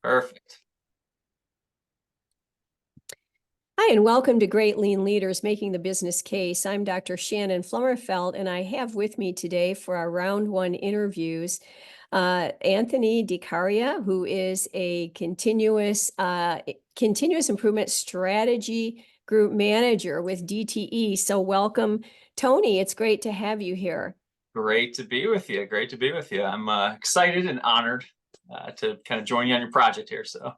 Perfect. Hi, and welcome to Great Lean Leaders Making the Business Case. I'm Dr. Shannon Flummerfelt, and I have with me today for our round one interviews Anthony DeCaria, who is a continuous improvement strategy group manager with DTE. So welcome, Tony. It's great to have you here. Great to be with you. Great to be with you. I'm excited and honored to kind of join you on your project here. So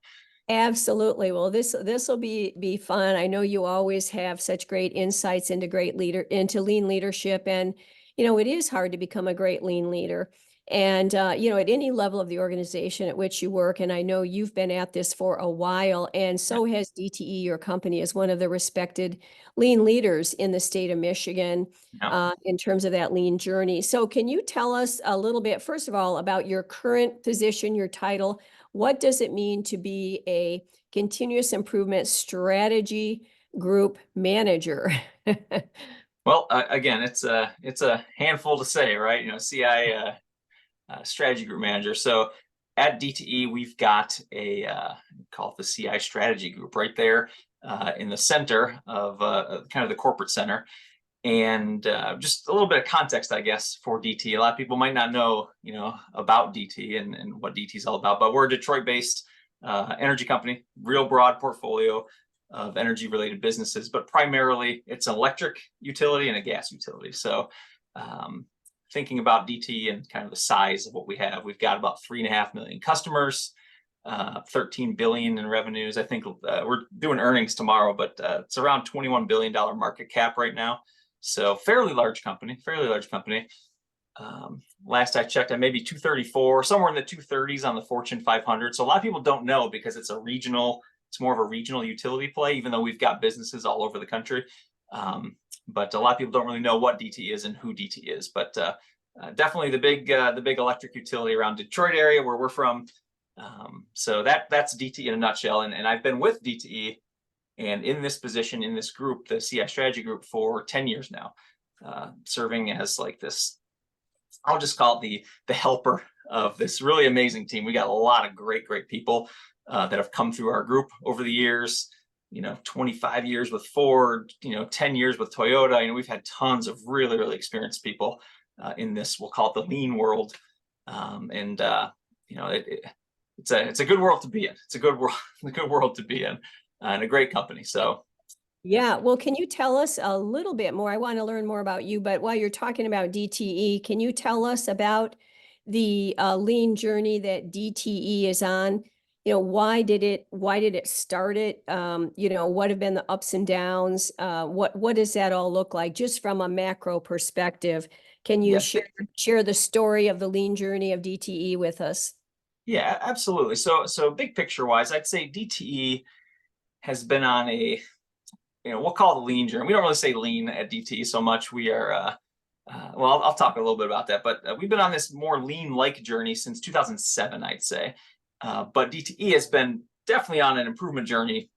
Absolutely. Well, this will be fun. I know you always have such great insights into lean leadership, and it is hard to become a great lean leader. And at any level of the organization at which you work, and I know you've been at this for a while, and so has DTE, your company, as one of the respected lean leaders in the state of Michigan, in terms of that lean journey. So can you tell us a little bit, first of all, about your current position, your title? What does it mean to be a continuous improvement strategy group manager? Well, again, it's a handful to say, right? CI strategy group manager. So at DTE, we've got a call it the CI strategy group right there in the center of kind of the corporate center. And just a little bit of context, I guess, for DT. A lot of people might not know, about DT and what DT is all about, but we're a Detroit-based energy company, real broad portfolio of energy-related businesses, but primarily it's an electric utility and a gas utility. So thinking about DT and kind of the size of what we have, we've got about 3.5 million customers, 13 billion in revenues. I think we're doing earnings tomorrow, but it's around $21 billion market cap right now. So fairly large company. Last I checked, I maybe 234, somewhere in the 230s on the Fortune 500. So a lot of people don't know because it's more of a regional utility play, even though we've got businesses all over the country. But a lot of people don't really know what DT is and who DT is. But definitely the big electric utility around Detroit area where we're from. So that's DTE in a nutshell. And I've been with DTE and in this position, in this group, the CI strategy group, for 10 years now, serving as like this, I'll just call it the helper of this really amazing team. We got a lot of great people that have come through our group over the years, 25 years with Ford, 10 years with Toyota. We've had tons of really experienced people in this, we'll call it the lean world. It's a good world to be in. It's a good world to be in. And a great company. So yeah, well, can you tell us a little bit more? I want to learn more about you, but while you're talking about DTE, can you tell us about the lean journey that DTE is on? Why did it start it? What have been the ups and downs? What does that all look like just from a macro perspective? Can you share the story of the lean journey of DTE with us? Yeah, absolutely. So big picture wise, I'd say DTE has been on a, we'll call it a lean journey. We don't really say lean at DTE so much. We are, well, I'll talk a little bit about that, but we've been on this more lean-like journey since 2007, I'd say. But DTE has been definitely on an improvement journey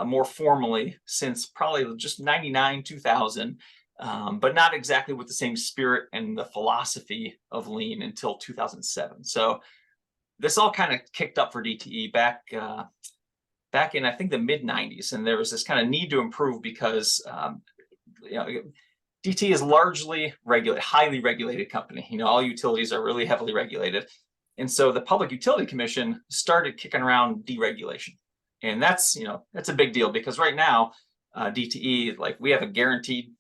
more formally since probably just 99, 2000, but not exactly with the same spirit and the philosophy of lean until 2007. So this all kind of kicked up for DTE back in, I think, the mid 90s. And there was this kind of need to improve because, DT is largely regulated, highly regulated company. All utilities are really heavily regulated. And so the Public Utility Commission started kicking around deregulation. And that's a big deal because right now, DTE, like we have a guaranteed,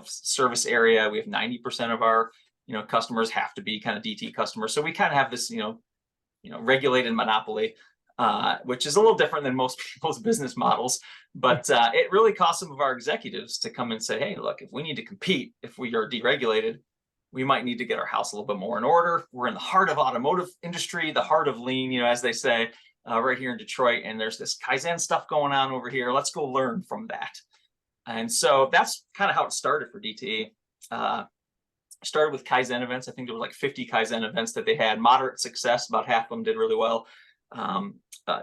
service area. We have 90% of our, customers have to be kind of DT customers. So we kind of have this, regulated monopoly. Which is a little different than most people's business models, but it really cost some of our executives to come and say, hey, look, if we need to compete, if we are deregulated, we might need to get our house a little bit more in order. We're in the heart of automotive industry, the heart of lean, as they say, right here in Detroit. And there's this Kaizen stuff going on over here. Let's go learn from that. And so that's kind of how it started for DTE. Started with Kaizen events. I think there was like 50 Kaizen events that they had, moderate success. About half of them did really well.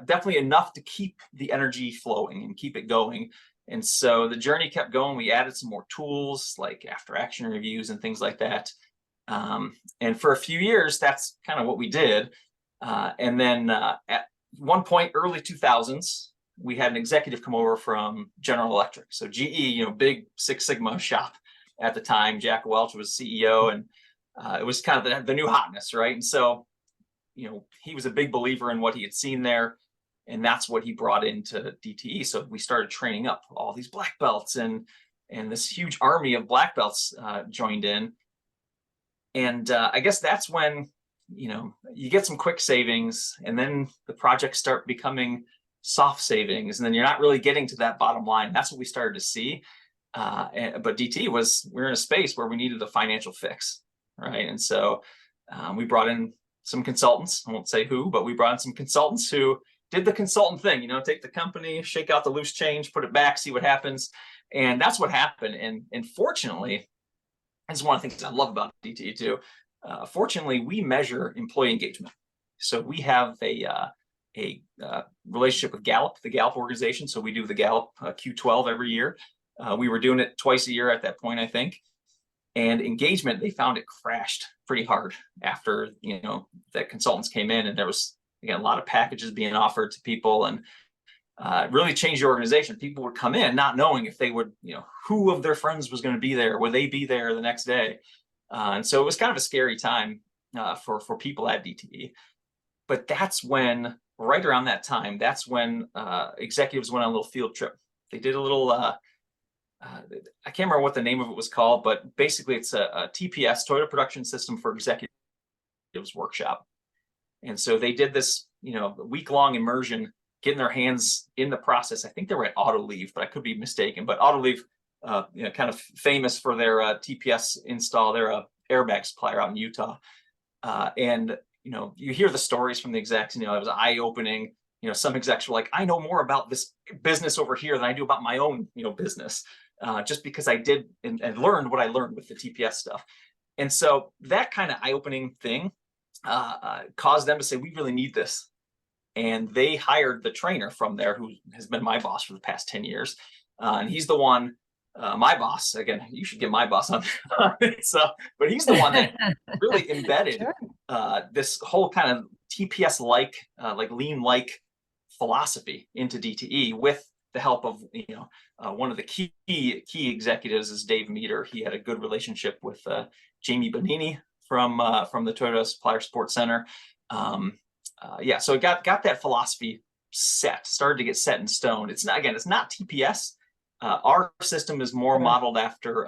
Definitely enough to keep the energy flowing and keep it going. And so the journey kept going. We added some more tools like after action reviews and things like that. And for a few years, that's kind of what we did. And then one point, early 2000s, we had an executive come over from General Electric. So GE, big Six Sigma shop at the time. Jack Welch was CEO, and it was kind of the new hotness, right? And so, he was a big believer in what he had seen there, and that's what he brought into DTE. So we started training up all these black belts, and this huge army of black belts joined in. And I guess that's when, you get some quick savings, and then the projects start becoming soft savings, and then you're not really getting to that bottom line. That's what we started to see. But DTE we're in a space where we needed a financial fix, right? And so we brought in some consultants. I won't say who, but we brought in some consultants who did the consultant thing, take the company, shake out the loose change, put it back, see what happens. And that's what happened. And fortunately, that's one of the things I love about DTE too. Fortunately, we measure employee engagement. So we have a relationship with Gallup, the Gallup organization. So we do the Gallup Q12 every year. We were doing it twice a year at that point, I think. And engagement, they found it crashed pretty hard after, that consultants came in, and there was, again, a lot of packages being offered to people, and really changed the organization. People would come in not knowing if they would, who of their friends was going to be there. Would they be there the next day? And so it was kind of a scary time for people at DTE. But that's when, right around that time, that's when executives went on a little field trip. They did a little, I can't remember what the name of it was called, but basically it's a TPS, Toyota Production System for Executives workshop. And so they did this, week-long immersion, getting their hands in the process. I think they were at Autoliv, but I could be mistaken. But Autoliv, kind of famous for their TPS install. They're a airbag supplier out in Utah. And you hear the stories from the execs. It was eye-opening. Some execs were like, I know more about this business over here than I do about my own, business, just because I did and learned what I learned with the TPS stuff. And so that kind of eye-opening thing caused them to say, we really need this. And they hired the trainer from there, who has been my boss for the past 10 years. And he's the one, my boss, again, you should get my boss on this, but he's the one that really embedded Sure. this whole kind of TPS-like, like lean-like philosophy into DTE, with the help of, one of the key executives is Dave Meter. He had a good relationship with Jamie Bonini from the Toyota Supplier Support Center. So it got that philosophy started to get set in stone. It's not TPS. Our system is more modeled after,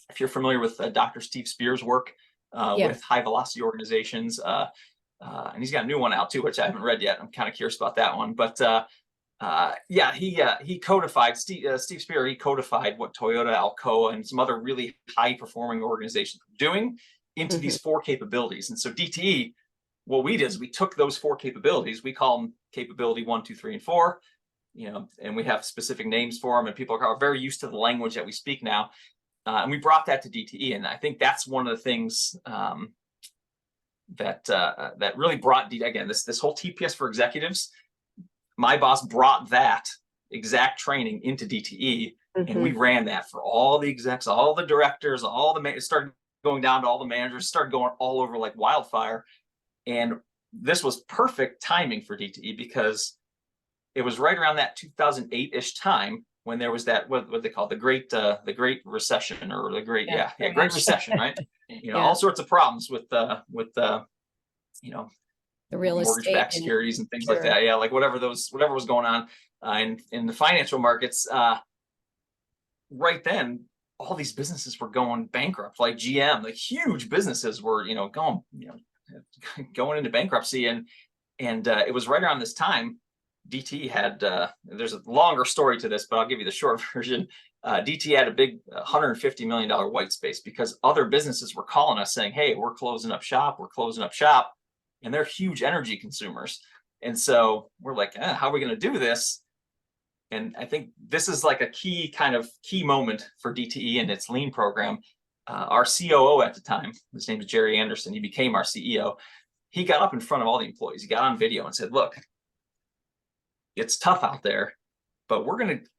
if you're familiar with Dr. Steve Spear's work with high velocity organizations, and he's got a new one out too, which I haven't read yet. I'm kind of curious about that one, but he codified Steve Spear. He codified what Toyota, Alcoa, and some other really high performing organizations were doing into these 4 capabilities. And so DTE, what we did is we took those 4 capabilities. We call them capability 1, 2, 3, and 4. And we have specific names for them, and people are very used to the language that we speak now. And we brought that to DTE, and I think that's one of the things that really brought again this whole TPS for executives. My boss brought that exact training into DTE, and we ran that for all the execs, all the directors, it started going down to all the managers, started going all over like wildfire. And this was perfect timing for DTE, because it was right around that 2008-ish time when there was that what they call the Great Recession, or the Great Great Recession, right? All sorts of problems with the real estate mortgage-backed securities and things like that. Yeah, like whatever was going on in the financial markets. Right then, all these businesses were going bankrupt, like GM, like huge businesses were going into bankruptcy, and it was right around this time DT had there's a longer story to this, but I'll give you the short version. DT had a big $150 million white space, because other businesses were calling us saying, hey, we're closing up shop, and they're huge energy consumers. And so we're like, how are we going to do this? And I think this is like a key moment for DTE and its lean program. Our COO at the time, his name is Jerry Anderson, he became our CEO. He got up in front of all the employees. He got on video and said, look, it's tough out there, but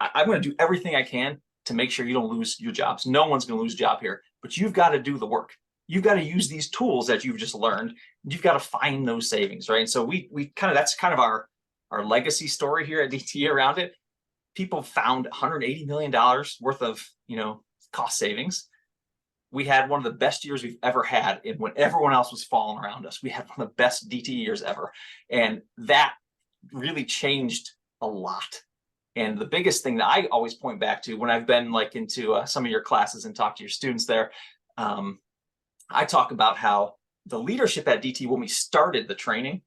I'm going to do everything I can to make sure you don't lose your jobs. No one's going to lose a job here, but you've got to do the work. you've got to use these tools that you've just learned. You've got to find those savings, right? And so we kind of, that's kind of our legacy story here at DT around it. People found $180 million worth of, cost savings. We had one of the best years we've ever had, and when everyone else was falling around us, we had one of the best DT years ever. And that really changed a lot. And the biggest thing that I always point back to when I've been like into some of your classes and talk to your students there, I talk about how the leadership at DT, when we started the training,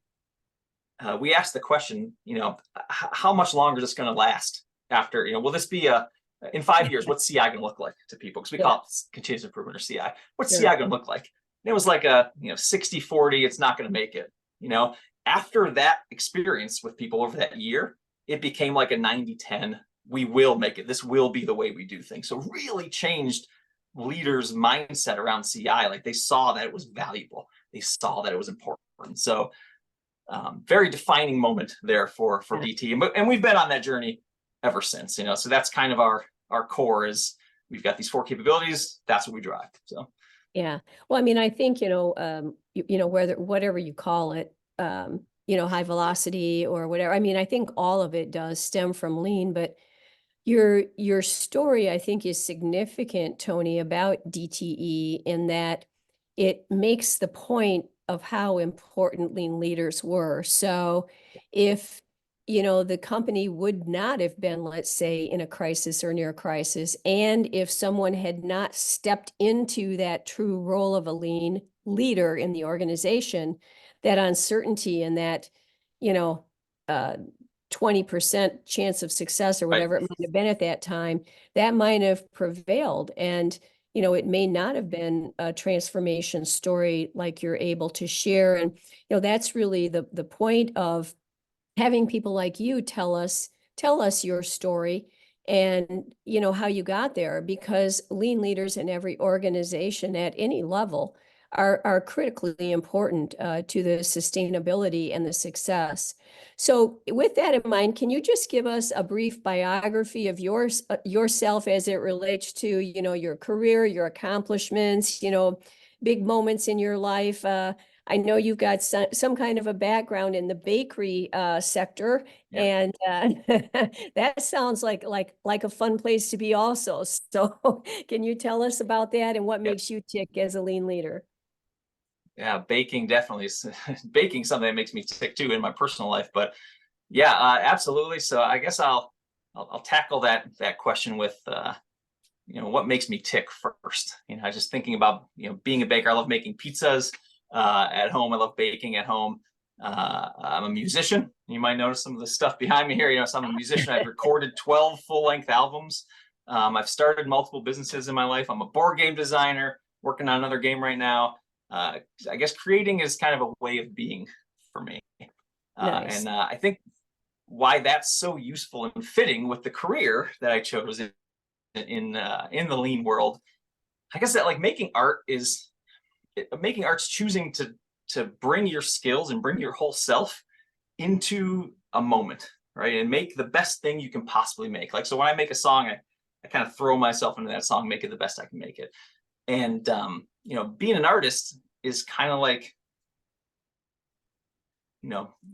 we asked the question, how much longer is this going to last after, will this be in 5 years, what's CI going to look like to people? Because we call it continuous improvement or CI. What's CI going to look like? And it was like a 60-40, it's not going to make it. After that experience with people over that year, it became like a 90-10. We will make it. This will be the way we do things. So really changed leaders' mindset around CI. Like they saw that it was valuable. They saw that it was important. So very defining moment there for DT. And we've been on that journey ever since, so that's kind of our core is we've got these 4 capabilities. That's what we drive. So. Yeah. Well, I mean, I think, whatever you call it, high velocity or whatever. I mean, I think all of it does stem from lean, but your story, I think, is significant, Tony, about DTE in that it makes the point of how important lean leaders were. So if, the company would not have been, let's say, in a crisis or near a crisis, and if someone had not stepped into that true role of a lean leader in the organization, that uncertainty and that, 20% chance of success or whatever it might have been at that time, that might have prevailed. And, it may not have been a transformation story like you're able to share. And, that's really the point of having people like you tell us your story and, how you got there, because lean leaders in every organization at any level are critically important to the sustainability and the success. So with that in mind, can you just give us a brief biography of yourself as it relates to, your career, your accomplishments, big moments in your life? I know you've got some kind of a background in the bakery sector, and that sounds like a fun place to be also. So can you tell us about that and what makes you tick as a lean leader? Yeah, baking definitely is baking something that makes me tick too in my personal life. But absolutely. So I guess I'll tackle that question with what makes me tick first. Just thinking about being a baker. I love making pizzas at home. I love baking at home. I'm a musician. You might notice some of the stuff behind me here. So I'm a musician. I've recorded 12 full-length albums. I've started multiple businesses in my life. I'm a board game designer, working on another game right now. I guess creating is kind of a way of being for me. Nice. And I think why that's so useful and fitting with the career that I chose in the lean world. I guess that like making art's choosing to bring your skills and bring your whole self into a moment, right? And make the best thing you can possibly make. Like, so when I make a song, I kind of throw myself into that song, make it the best I can make it. And, being an artist is kind of like,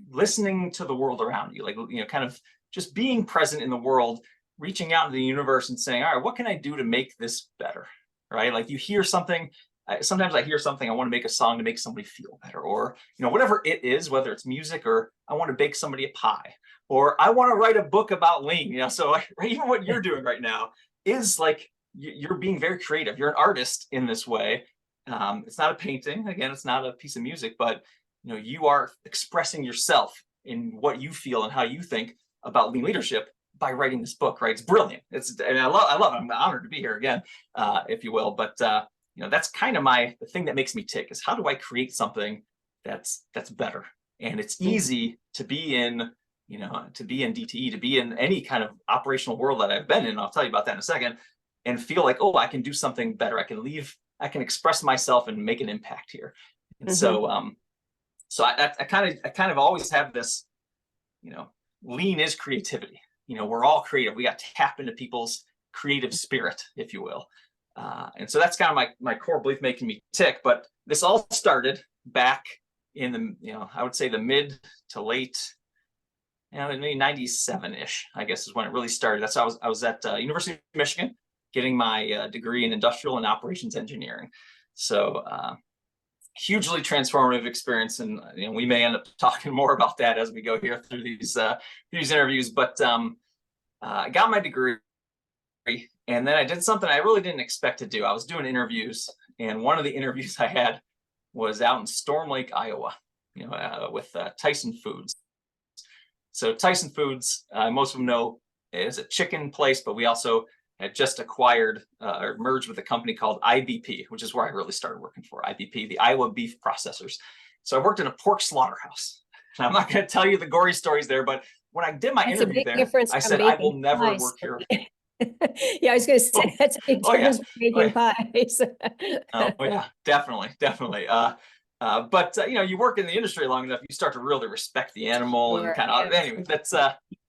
listening to the world around you, like, kind of just being present in the world, reaching out into the universe and saying, all right, what can I do to make this better? Right? Like you hear something, sometimes I hear something, I want to make a song to make somebody feel better, or, whatever it is, whether it's music or I want to bake somebody a pie, or I want to write a book about lean, so even what you're doing right now is like, you're being very creative. You're an artist in this way. It's not a painting. Again, it's not a piece of music, but you are expressing yourself in what you feel and how you think about lean leadership by writing this book, right? It's brilliant. And I love it. I'm honored to be here again, if you will. But that's kind of the thing that makes me tick is how do I create something that's better? And it's easy to be in, DTE, to be in any kind of operational world that I've been in. I'll tell you about that in a second. And feel like, oh, I can do something better. I can express myself and make an impact here. And so I kind of always have this, lean is creativity. We're all creative. We got to tap into people's creative spirit, if you will. And so that's kind of my core belief making me tick. But this all started back in the, I would say the mid to late, maybe 97-ish, I guess is when it really started. That's how I was at University of Michigan getting my degree in industrial and operations engineering. So hugely transformative experience. And we may end up talking more about that as we go here through these interviews. But I got my degree, and then I did something I really didn't expect to do. I was doing interviews, and one of the interviews I had was out in Storm Lake, Iowa, with Tyson Foods. So Tyson Foods, most of them know, is a chicken place, but we also had just acquired or merged with a company called IBP, which is where I really started working for IBP, the Iowa Beef Processors. So I worked in a pork slaughterhouse. And I'm not going to tell you the gory stories there, but when I did my interview there, I said, I will never work here. Yeah, I was going to say that's a big difference from making pies. Oh yeah, definitely. But you work in the industry long enough, you start to really respect the animal and kind of. Anyway, that's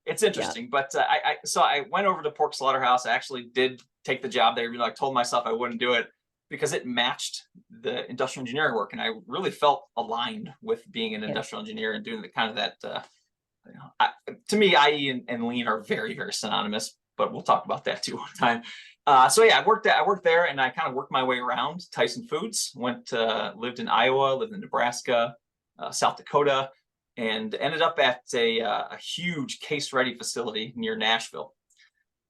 it's interesting. Yeah. But so I went over to pork slaughterhouse. I actually did take the job there. I told myself I wouldn't do it because it matched the industrial engineering work, and I really felt aligned with being an industrial engineer and doing the kind of that. To me, IE and lean are very, very synonymous. But we'll talk about that too one time. So yeah, I worked there, and I kind of worked my way around Tyson Foods. Lived in Iowa, lived in Nebraska, South Dakota, and ended up at a huge case-ready facility near Nashville.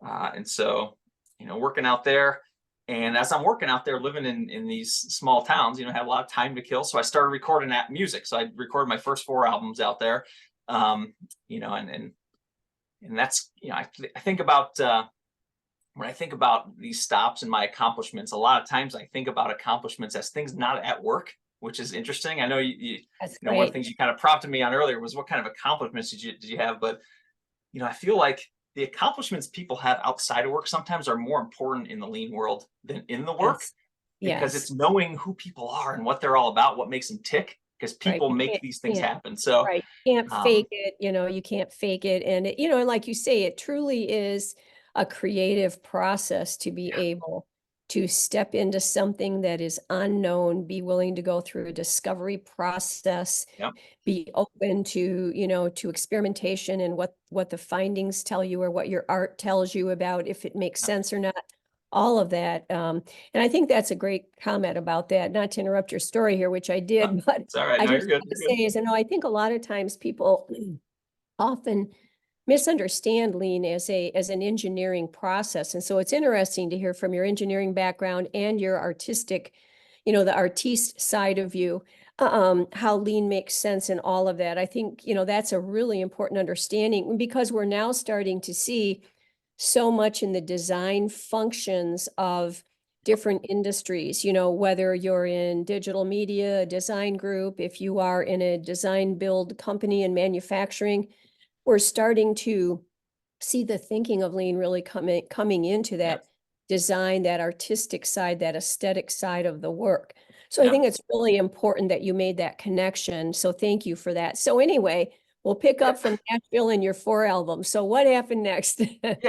And so, working out there, and as I'm working out there, living in these small towns, had a lot of time to kill. So I started recording that music. So I recorded my first 4 albums out there, and that's, I think about when I think about these stops and my accomplishments, a lot of times I think about accomplishments as things not at work, which is interesting. I know one of the things you kind of prompted me on earlier was what kind of accomplishments did you have? But, I feel like the accomplishments people have outside of work sometimes are more important in the lean world than in the work, because it's knowing who people are and what they're all about, what makes them tick. Because people make these things happen. So you can't fake it, you can't fake it. And like you say, it truly is a creative process to be able to step into something that is unknown, be willing to go through a discovery process, be open to, to experimentation and what the findings tell you or what your art tells you about if it makes sense or not. All of that. And I think that's a great comment about that. Not to interrupt your story here, which I did, but it's all right. I No, just want to say is, I think a lot of times people often misunderstand lean as an engineering process. And so it's interesting to hear from your engineering background and your artistic, the artiste side of you, how lean makes sense in all of that. I think, that's a really important understanding, because we're now starting to see so much in the design functions of different industries, whether you're in digital media, a design group, if you are in a design build company in manufacturing, we're starting to see the thinking of lean really coming into that design, that artistic side, that aesthetic side of the work. So I think it's really important that you made that connection. So thank you for that. So anyway, we'll pick up from Nashville and your 4 albums. So what happened next?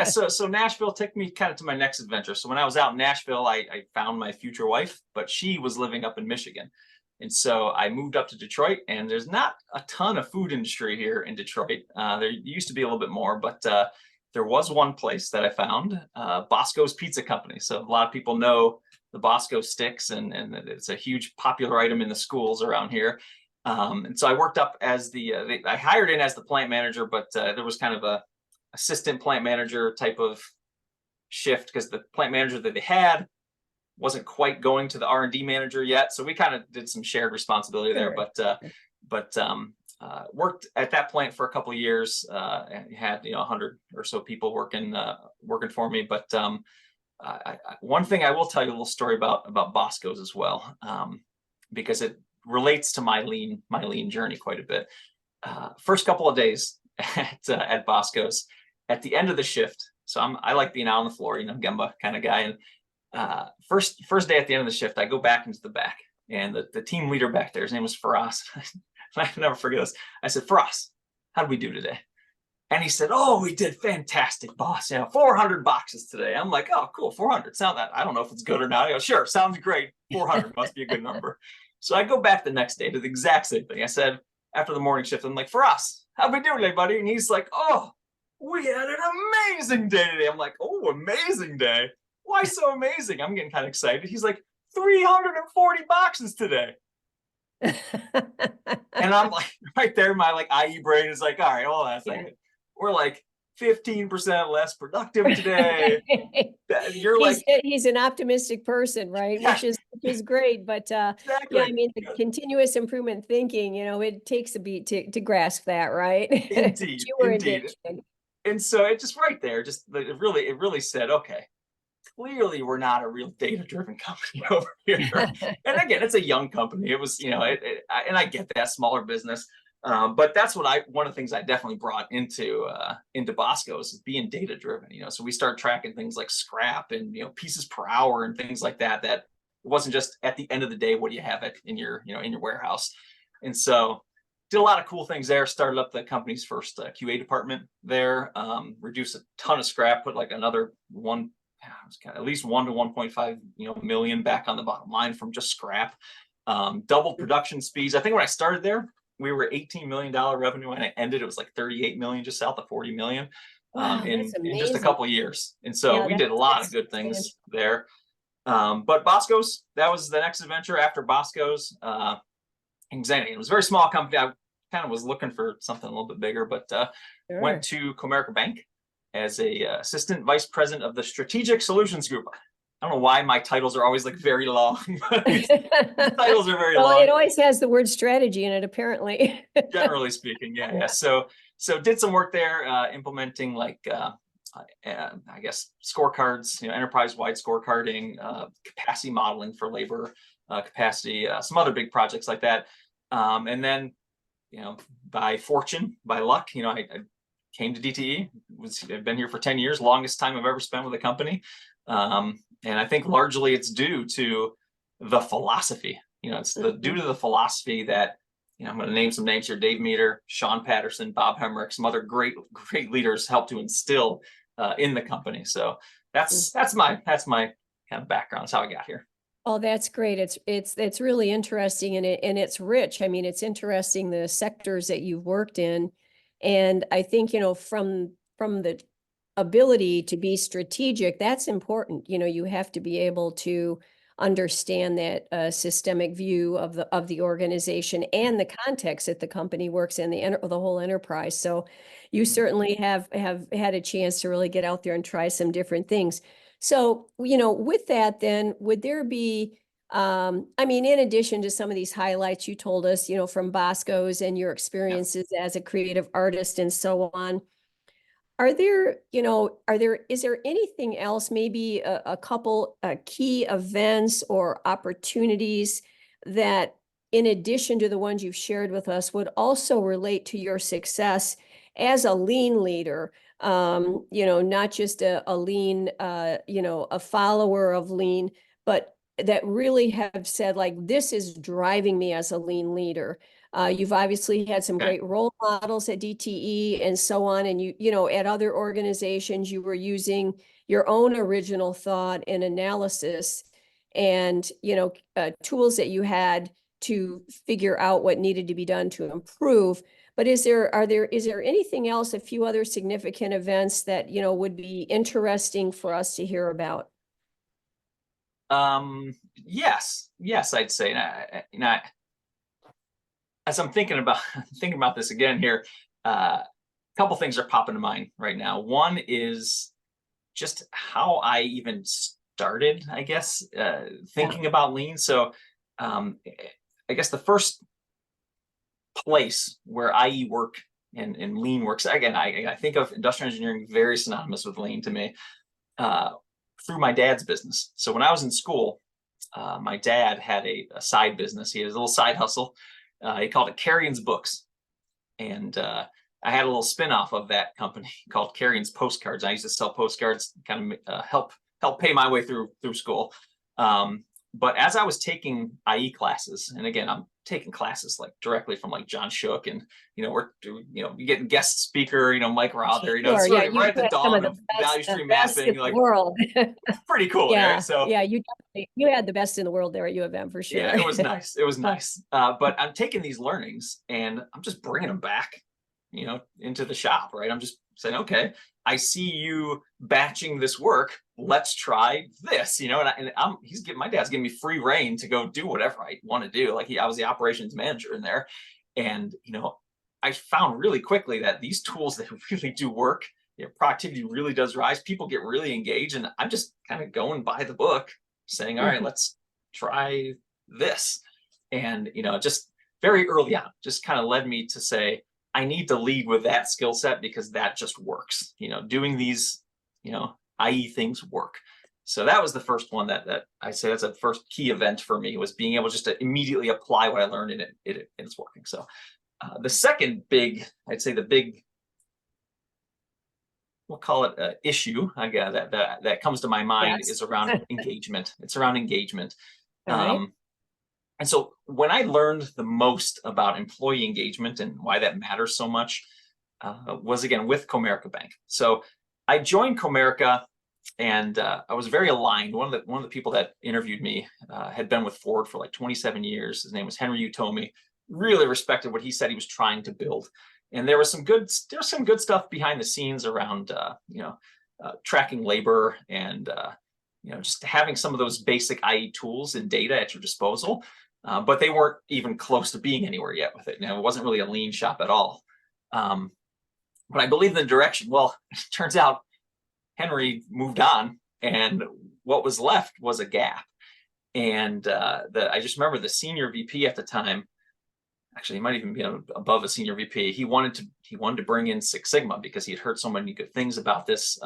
So Nashville took me kind of to my next adventure. So when I was out in Nashville, I found my future wife, but she was living up in Michigan. And so I moved up to Detroit, and there's not a ton of food industry here in Detroit. There used to be a little bit more, but there was one place that I found, Bosco's Pizza Company. So a lot of people know the Bosco sticks, and it's a huge popular item in the schools around here. And so I worked up as I hired in as the plant manager, but there was kind of a assistant plant manager type of shift, because the plant manager that they had wasn't quite going to the R&D manager yet. So we kind of did some shared responsibility there, but worked at that plant for a couple of years, and had 100 or so people working for me. But one thing I will tell you a little story about Bosco's as well, because it relates to my lean journey quite a bit. First couple of days at Bosco's, at the end of the shift, so I like being out on the floor, Gemba kind of guy. And first day at the end of the shift, I go back into the back, and the team leader back there, his name was Faraz. I can never forget this. I said, Faraz, how did we do today? And he said, "Oh, we did fantastic, boss. 400 boxes today." I'm like, "Oh, cool, 400. Sound that? I don't know if it's good or not." He goes, "Sure, sounds great. 400 must be a good number." So I go back the next day to the exact same thing. I said, after the morning shift, I'm like, "For us, how we doing today, buddy?" And he's like, "Oh, we had an amazing day today." I'm like, "Oh, amazing day? Why so amazing?" I'm getting kind of excited. He's like, 340 boxes today. And I'm like, right there, my like IE brain is like, all right, hold on a second. We're like 15% less productive today. You're like, He's an optimistic person, right? yeah, Which is great. But yeah, exactly. I mean, the continuous improvement thinking, it takes a beat to grasp that, right? Indeed, You were in indeed. good shape. And so it just right there, just it really said, okay, clearly we're not a real data-driven company over here. And again, it's a young company. It was, and I get that, smaller business. But that's what one of the things I definitely brought into Bosco's is being data driven. So we start tracking things like scrap and pieces per hour and things like that. That it wasn't just at the end of the day, what do you have in your in your warehouse. And so did a lot of cool things there. Started up the company's first QA department there. Reduced a ton of scrap. Put like another at least 1 to 1.5 million back on the bottom line from just scrap. Doubled production speeds. I think when I started there, we were $18 million revenue. When I ended, it was like 38 million, just south of 40 million. Wow, in that's just a amazing. couple of years. And so Yeah, we did a lot of good things there. But Bosco's, that was the next adventure after Bosco's. It was a very small company. I kind of was looking for something a little bit bigger, but Sure. went to Comerica Bank as a assistant vice president of the strategic solutions group. I don't know why my titles are always like very long. These titles are very Well, long. it always has the word strategy in it, apparently. Generally speaking, yeah. So did some work there, implementing like I guess scorecards, enterprise-wide scorecarding, capacity modeling for labor capacity, some other big projects like that. And then, by luck, I came to DTE. I've been here for 10 years, longest time I've ever spent with a company. And I think largely it's due to the philosophy. It's due to the philosophy that, I'm going to name some names here: Dave Meter, Sean Patterson, Bob Hemrick, some other great leaders helped to instill in the company. So that's my kind of background. That's how I got here. Oh, that's great. It's really interesting, and it's rich. I mean, it's interesting the sectors that you've worked in. And I think, from the ability to be strategic, that's important. You have to be able to understand that systemic view of the organization and the context that the company works in, the whole enterprise. So you certainly have had a chance to really get out there and try some different things. So, with that, then would there be, I mean, in addition to some of these highlights you told us, from Bosco's and your experiences as a creative artist and so on, is there anything else, maybe a couple key events or opportunities that, in addition to the ones you've shared with us, would also relate to your success as a lean leader? Not just a lean, a follower of lean, but that really have said, like, this is driving me as a lean leader. You've obviously had some great role models at DTE and so on. And at other organizations, you were using your own original thought and analysis and, tools that you had to figure out what needed to be done to improve. But is there anything else, a few other significant events that, would be interesting for us to hear about? Yes, I'd say. As I'm thinking about this again here, a couple things are popping to mind right now. One is just how I even started, I guess, thinking about lean. So I guess the first place where IE work and lean works, again, I think of industrial engineering very synonymous with lean to me, through my dad's business. So when I was in school, my dad had a side business. He had a little side hustle. He called it Carrion's Books. And I had a little spinoff of that company called Carrion's Postcards. I used to sell postcards, kind of help pay my way through school. But as I was taking IE classes, and again, I'm taking classes like directly from like John Shook, and you're getting guest speaker, Mike Rother, Sure, it's yeah, really you right at the had some of dawn the of best, value stream mapping, in the like world. pretty cool, right? Yeah, So yeah, you had the best in the world there at U of M for yeah, sure. it was nice. It was nice. But I'm taking these learnings and I'm just bringing them back, into the shop, right? I'm just saying, okay, I see you batching this work. Let's try this, my dad's giving me free reign to go do whatever I want to do. Like I was the operations manager in there. And, I found really quickly that these tools, they really do work. Productivity really does rise. People get really engaged. And I'm just kind of going by the book saying, all right, let's try this. And, just very early on, just kind of led me to say, I need to lead with that skill set because that just works. Doing these, IE things work. So that was the first one that I say that's a first key event for me, was being able just to immediately apply what I learned, and it's working. So the second big, I'd say the big, we'll call it issue, I guess, that comes to my mind Yes. is around engagement. It's around engagement. All right. And so when I learned the most about employee engagement and why that matters so much was, again, with Comerica Bank. So I joined Comerica, and I was very aligned. One of the people that interviewed me had been with Ford for like 27 years. His name was Henry Utomi. Really respected what he said he was trying to build. And there was some good stuff behind the scenes around tracking labor and just having some of those basic IE tools and data at your disposal. But they weren't even close to being anywhere yet with it. It wasn't really a lean shop at all. But I believe in the direction. Well, it turns out Henry moved on, and what was left was a gap. And I just remember the senior VP at the time. Actually, he might even be above a senior VP. He wanted to bring in Six Sigma because he had heard so many good things about this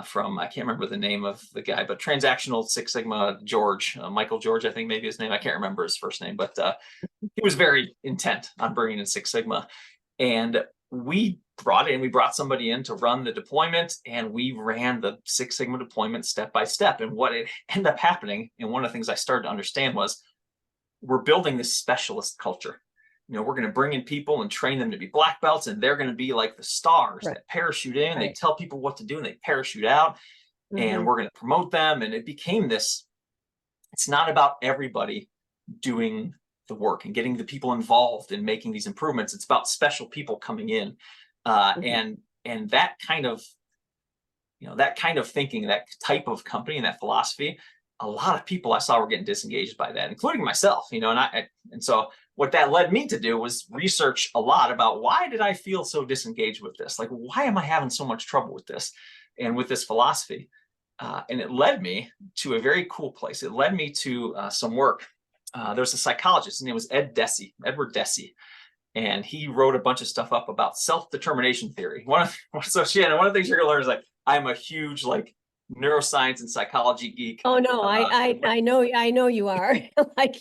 from, I can't remember the name of the guy, but transactional Six Sigma George, Michael George, I think maybe his name. I can't remember his first name, but he was very intent on bringing in Six Sigma. And we brought somebody in to run the deployment, and we ran the Six Sigma deployment step by step. And what it ended up happening, and one of the things I started to understand, was we're building this specialist culture. We're going to bring in people and train them to be black belts, and they're going to be like the stars that parachute in. They tell people what to do and they parachute out, and we're going to promote them. And it became this, it's not about everybody doing the work and getting the people involved in making these improvements. It's about special people coming in. And that kind of, thinking, that type of company and that philosophy, a lot of people I saw were getting disengaged by that, including myself, and so what that led me to do was research a lot about, why did I feel so disengaged with this? Like, why am I having so much trouble with this and with this philosophy? And it led me to a very cool place. It led me to some work. There was a psychologist, his name was Edward Deci, and he wrote a bunch of stuff up about self-determination theory. So Shannon, one of the things you're gonna learn is, like, I'm a huge neuroscience and psychology geek. Oh no, I know you are. Like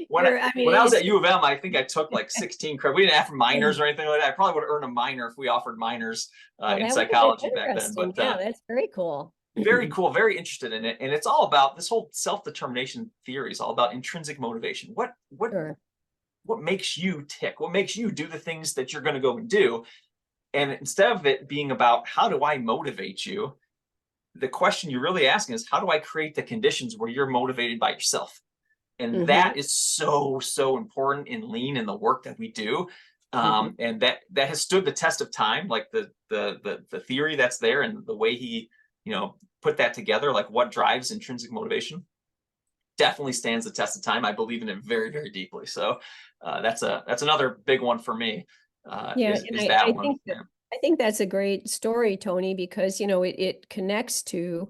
when I was at U of M, I think I took like 16 credits. We didn't have minors or anything like that. I probably would have earned a minor if we offered minors in psychology back then. But yeah, that's very cool. Very cool, very interested in it. And it's all about, this whole self-determination theory is all about intrinsic motivation. What makes you tick? What makes you do the things that you're going to go and do? And instead of it being about, how do I motivate you, the question you're really asking is, how do I create the conditions where you're motivated by yourself? And that is so, so important in lean, in the work that we do. And that has stood the test of time, like the theory that's there and the way he, put that together, like what drives intrinsic motivation, definitely stands the test of time. I believe in it very, very deeply. So that's another big one for me. I think that's a great story, Tony, because it connects to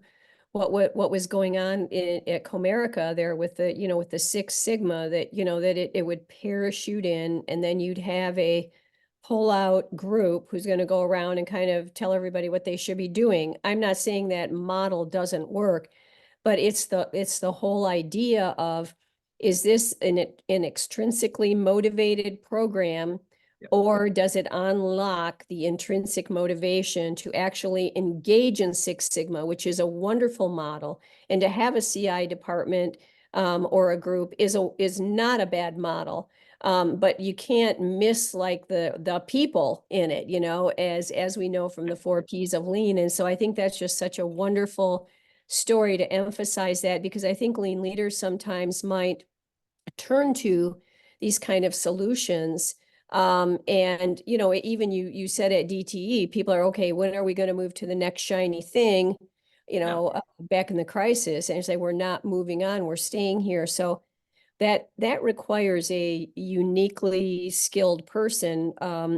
what was going on at Comerica there with the Six Sigma, that that it would parachute in, and then you'd have a pull-out group who's going to go around and kind of tell everybody what they should be doing. I'm not saying that model doesn't work, but it's the whole idea of, is this an extrinsically motivated program, or does it unlock the intrinsic motivation to actually engage in Six Sigma, which is a wonderful model, and to have a CI department or a group is not a bad model. But you can't miss like the people in it, you know, as we know from the 4 Ps of lean. And so I think that's just such a wonderful story to emphasize that, because I think lean leaders sometimes might turn to these kind of solutions. And you know, even you said at DTE, people are, okay, when are we going to move to the next shiny thing? You Yeah, know, back in the crisis, and say we're not moving on, we're staying here. So that requires a uniquely skilled person,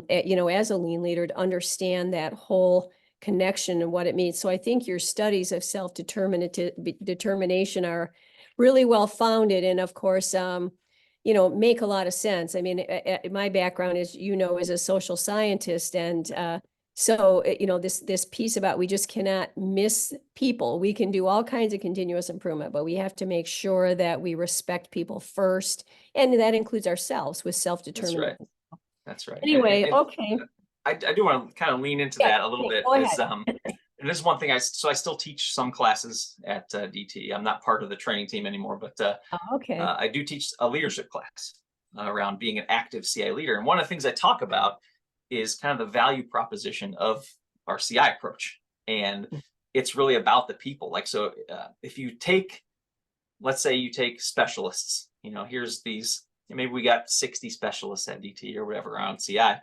you know, as a lean leader, to understand that whole connection and what it means. So I think your studies of determination are really well founded, and of course, you know, make a lot of sense. I mean, my background is, you know, as a social scientist, and so, you know, this piece about we just cannot miss people. We can do all kinds of continuous improvement, but we have to make sure that we respect people first. And that includes ourselves with that's self-determination. right. That's right. Anyway, okay. I do want to kind of lean into Yeah, that a little bit, go is ahead. and this is one thing I still teach some classes at DT. I'm not part of the training team anymore, but Okay. I do teach a leadership class around being an active CI leader. And one of the things I talk about is kind of the value proposition of our CI approach. And it's really about the people. Like, so if you take, let's say you take specialists, you know, here's these, maybe we got 60 specialists at DT or whatever around CI.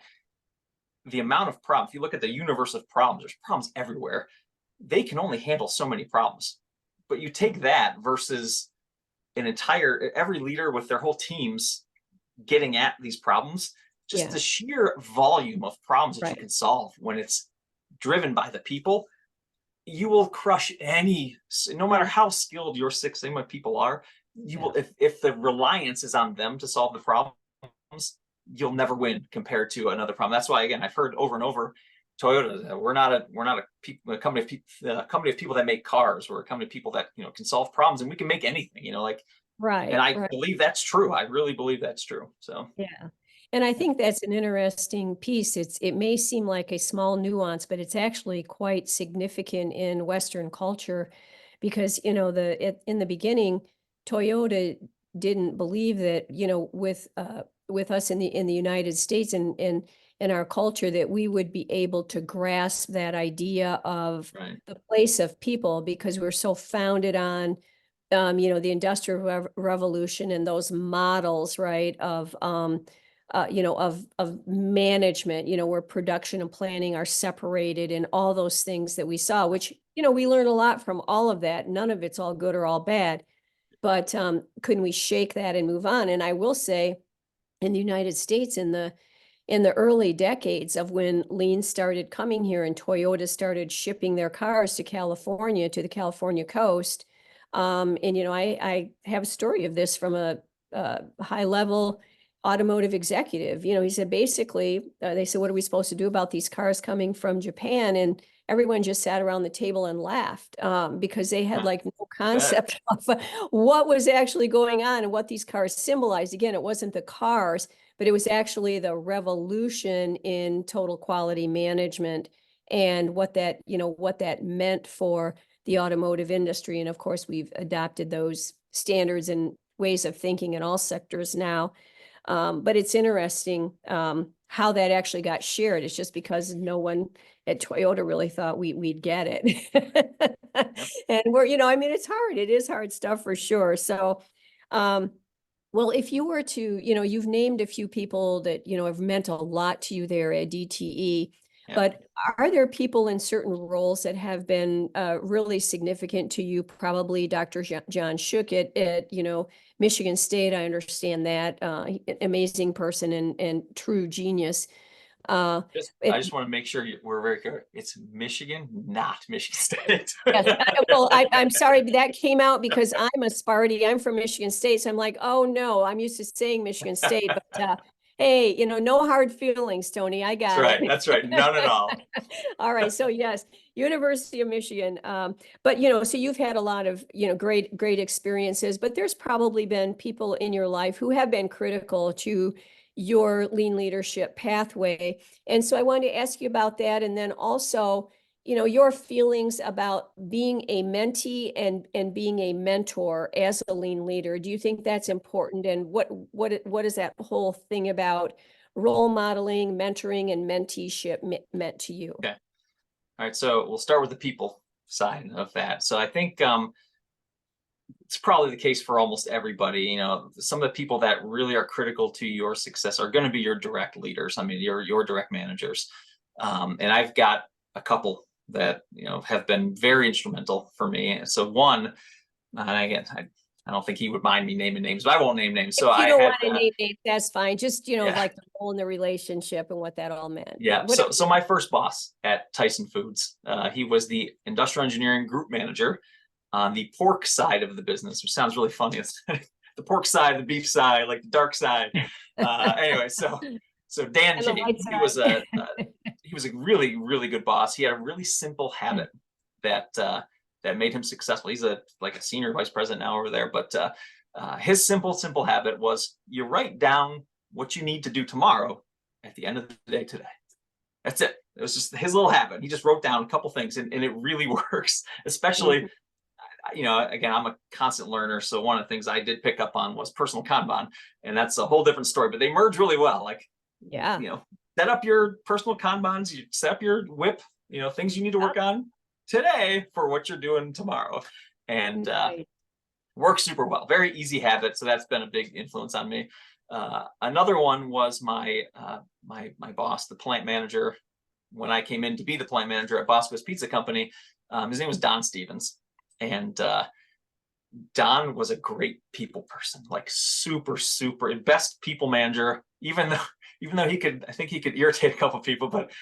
The amount of problems, if you look at the universe of problems, there's problems everywhere. They can only handle so many problems. But you take that versus every leader with their whole teams getting at these problems, just Yeah, the sheer volume of problems that you right. can solve when it's driven by the people, you will crush any, no matter Yeah, how skilled your Six Sigma people are, you yeah. will, if the reliance is on them to solve the problems, you'll never win compared to another problem. That's why, again, I've heard over and over, Toyota, we're not a company of people that make cars. We're a company of people that, you know, can solve problems, and we can make anything, you know, like, and Right, I right. believe that's true. I really believe that's true. So Yeah. And I yeah, think that's an interesting piece. It may seem like a small nuance, but it's actually quite significant in Western culture, because, you know, in the beginning, Toyota didn't believe that, you know, with us in the United States and in our culture, that we would be able to grasp that idea of right, the place of people, because we're so founded on you know, the Industrial Revolution and those models, right, of you know, of management, you know, where production and planning are separated, and all those things that we saw, which, you know, we learn a lot from all of that. None of it's all good or all bad, but couldn't we shake that and move on? And I will say, in the United States, in the early decades of when lean started coming here and Toyota started shipping their cars to California, to the California coast. And, you know, I have a story of this from a high level automotive executive. You know, he said, basically, they said, what are we supposed to do about these cars coming from Japan? And everyone just sat around the table and laughed, because they had huh, like no I bet, concept of what was actually going on and what these cars symbolized. Again, it wasn't the cars, but it was actually the revolution in total quality management, and what that, you know, what that meant for the automotive industry. And of course, we've adopted those standards and ways of thinking in all sectors now. But it's interesting how that actually got shared. It's just because no one at Toyota really thought we'd get it. yep, And we're, you know, I mean, it's hard. It is hard stuff for sure. So, well, if you were to, you know, you've named a few people that, you know, have meant a lot to you there at DTE, yeah. but are there people in certain roles that have been really significant to you? Probably Dr. John Shook at, you know, Michigan State. I understand that, amazing person and true genius. Uh, I it, just want to make sure we're very clear. It's Michigan, not Michigan State. Yes, well, I'm sorry, but that came out because I'm a Sparty. I'm from Michigan State, so I'm like, oh no, I'm used to saying Michigan State, but hey, you know, no hard feelings, Tony. I That's got right. it. That's right. None at all. All right, so yes, University of Michigan. But you know, so you've had a lot of, you know, great experiences, but there's probably been people in your life who have been critical to your lean leadership pathway. And so I wanted to ask you about that. And then also, your feelings about being a mentee and being a mentor as a lean leader. Do you think that's important? And what is that whole thing about role modeling, mentoring, and menteeship meant to you? Okay. All right. So we'll start with the people side of that. So I think it's probably the case for almost everybody. Some of the people that really are critical to your success are going to be your direct leaders. I mean, your direct managers. And I've got a couple that have been very instrumental for me. So one, and again, I don't think he would mind me naming names, but I won't name names. If So you I don't had want to name names, that's fine. Just, yeah. like the role in the relationship and what that all meant. Yeah. So my first boss at Tyson Foods, he was the industrial engineering group manager on the pork side of the business, which sounds really funny. It's the pork side, the beef side, like the dark side. Anyway, so Dan And the J, light he was a really, really good boss. He had a really simple habit that that made him successful. He's like a senior vice president now over there, but his simple habit was you write down what you need to do tomorrow at the end of the day today. That's it. It was just his little habit. He just wrote down a couple things, and it really works. Especially, again, I'm a constant learner, so one of the things I did pick up on was personal Kanban, and that's a whole different story. But they merge really well. Like, Yeah. Set up your personal Kanbans, you set up your whip, things you need to work on today for what you're doing tomorrow, and Right. works super well. Very easy habit. So that's been a big influence on me. Another one was my boss, the plant manager, when I came in to be the plant manager at Bosco's Pizza Company. His name was Don Stevens, and Don was a great people person, like super best people manager. Even though I think he could irritate a couple of people, but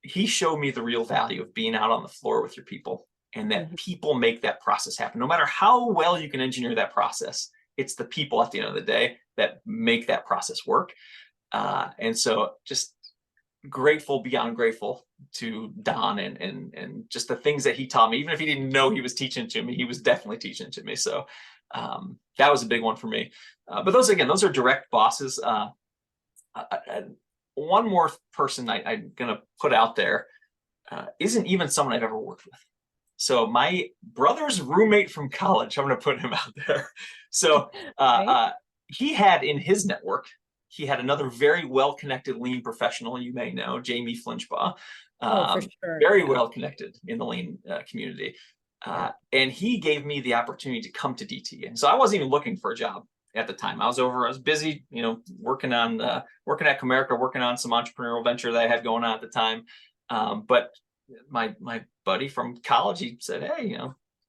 he showed me the real value of being out on the floor with your people, and that people make that process happen. No matter how well you can engineer that process, it's the people at the end of the day that make that process work. And so just grateful beyond grateful to Don and just the things that he taught me. Even if he didn't know he was teaching to me, he was definitely teaching to me. So that was a big one for me. But those are direct bosses. One more person I'm going to put out there isn't even someone I've ever worked with. So my brother's roommate from college, I'm going to put him out there. So he had in his network, he had another very well-connected lean professional, you may know, Jamie Flinchbaugh. Oh, for sure. Very well connected in the lean community. And he gave me the opportunity to come to DT. And so I wasn't even looking for a job at the time. I was busy, working at Comerica, working on some entrepreneurial venture that I had going on at the time. But my buddy from college, he said, "Hey,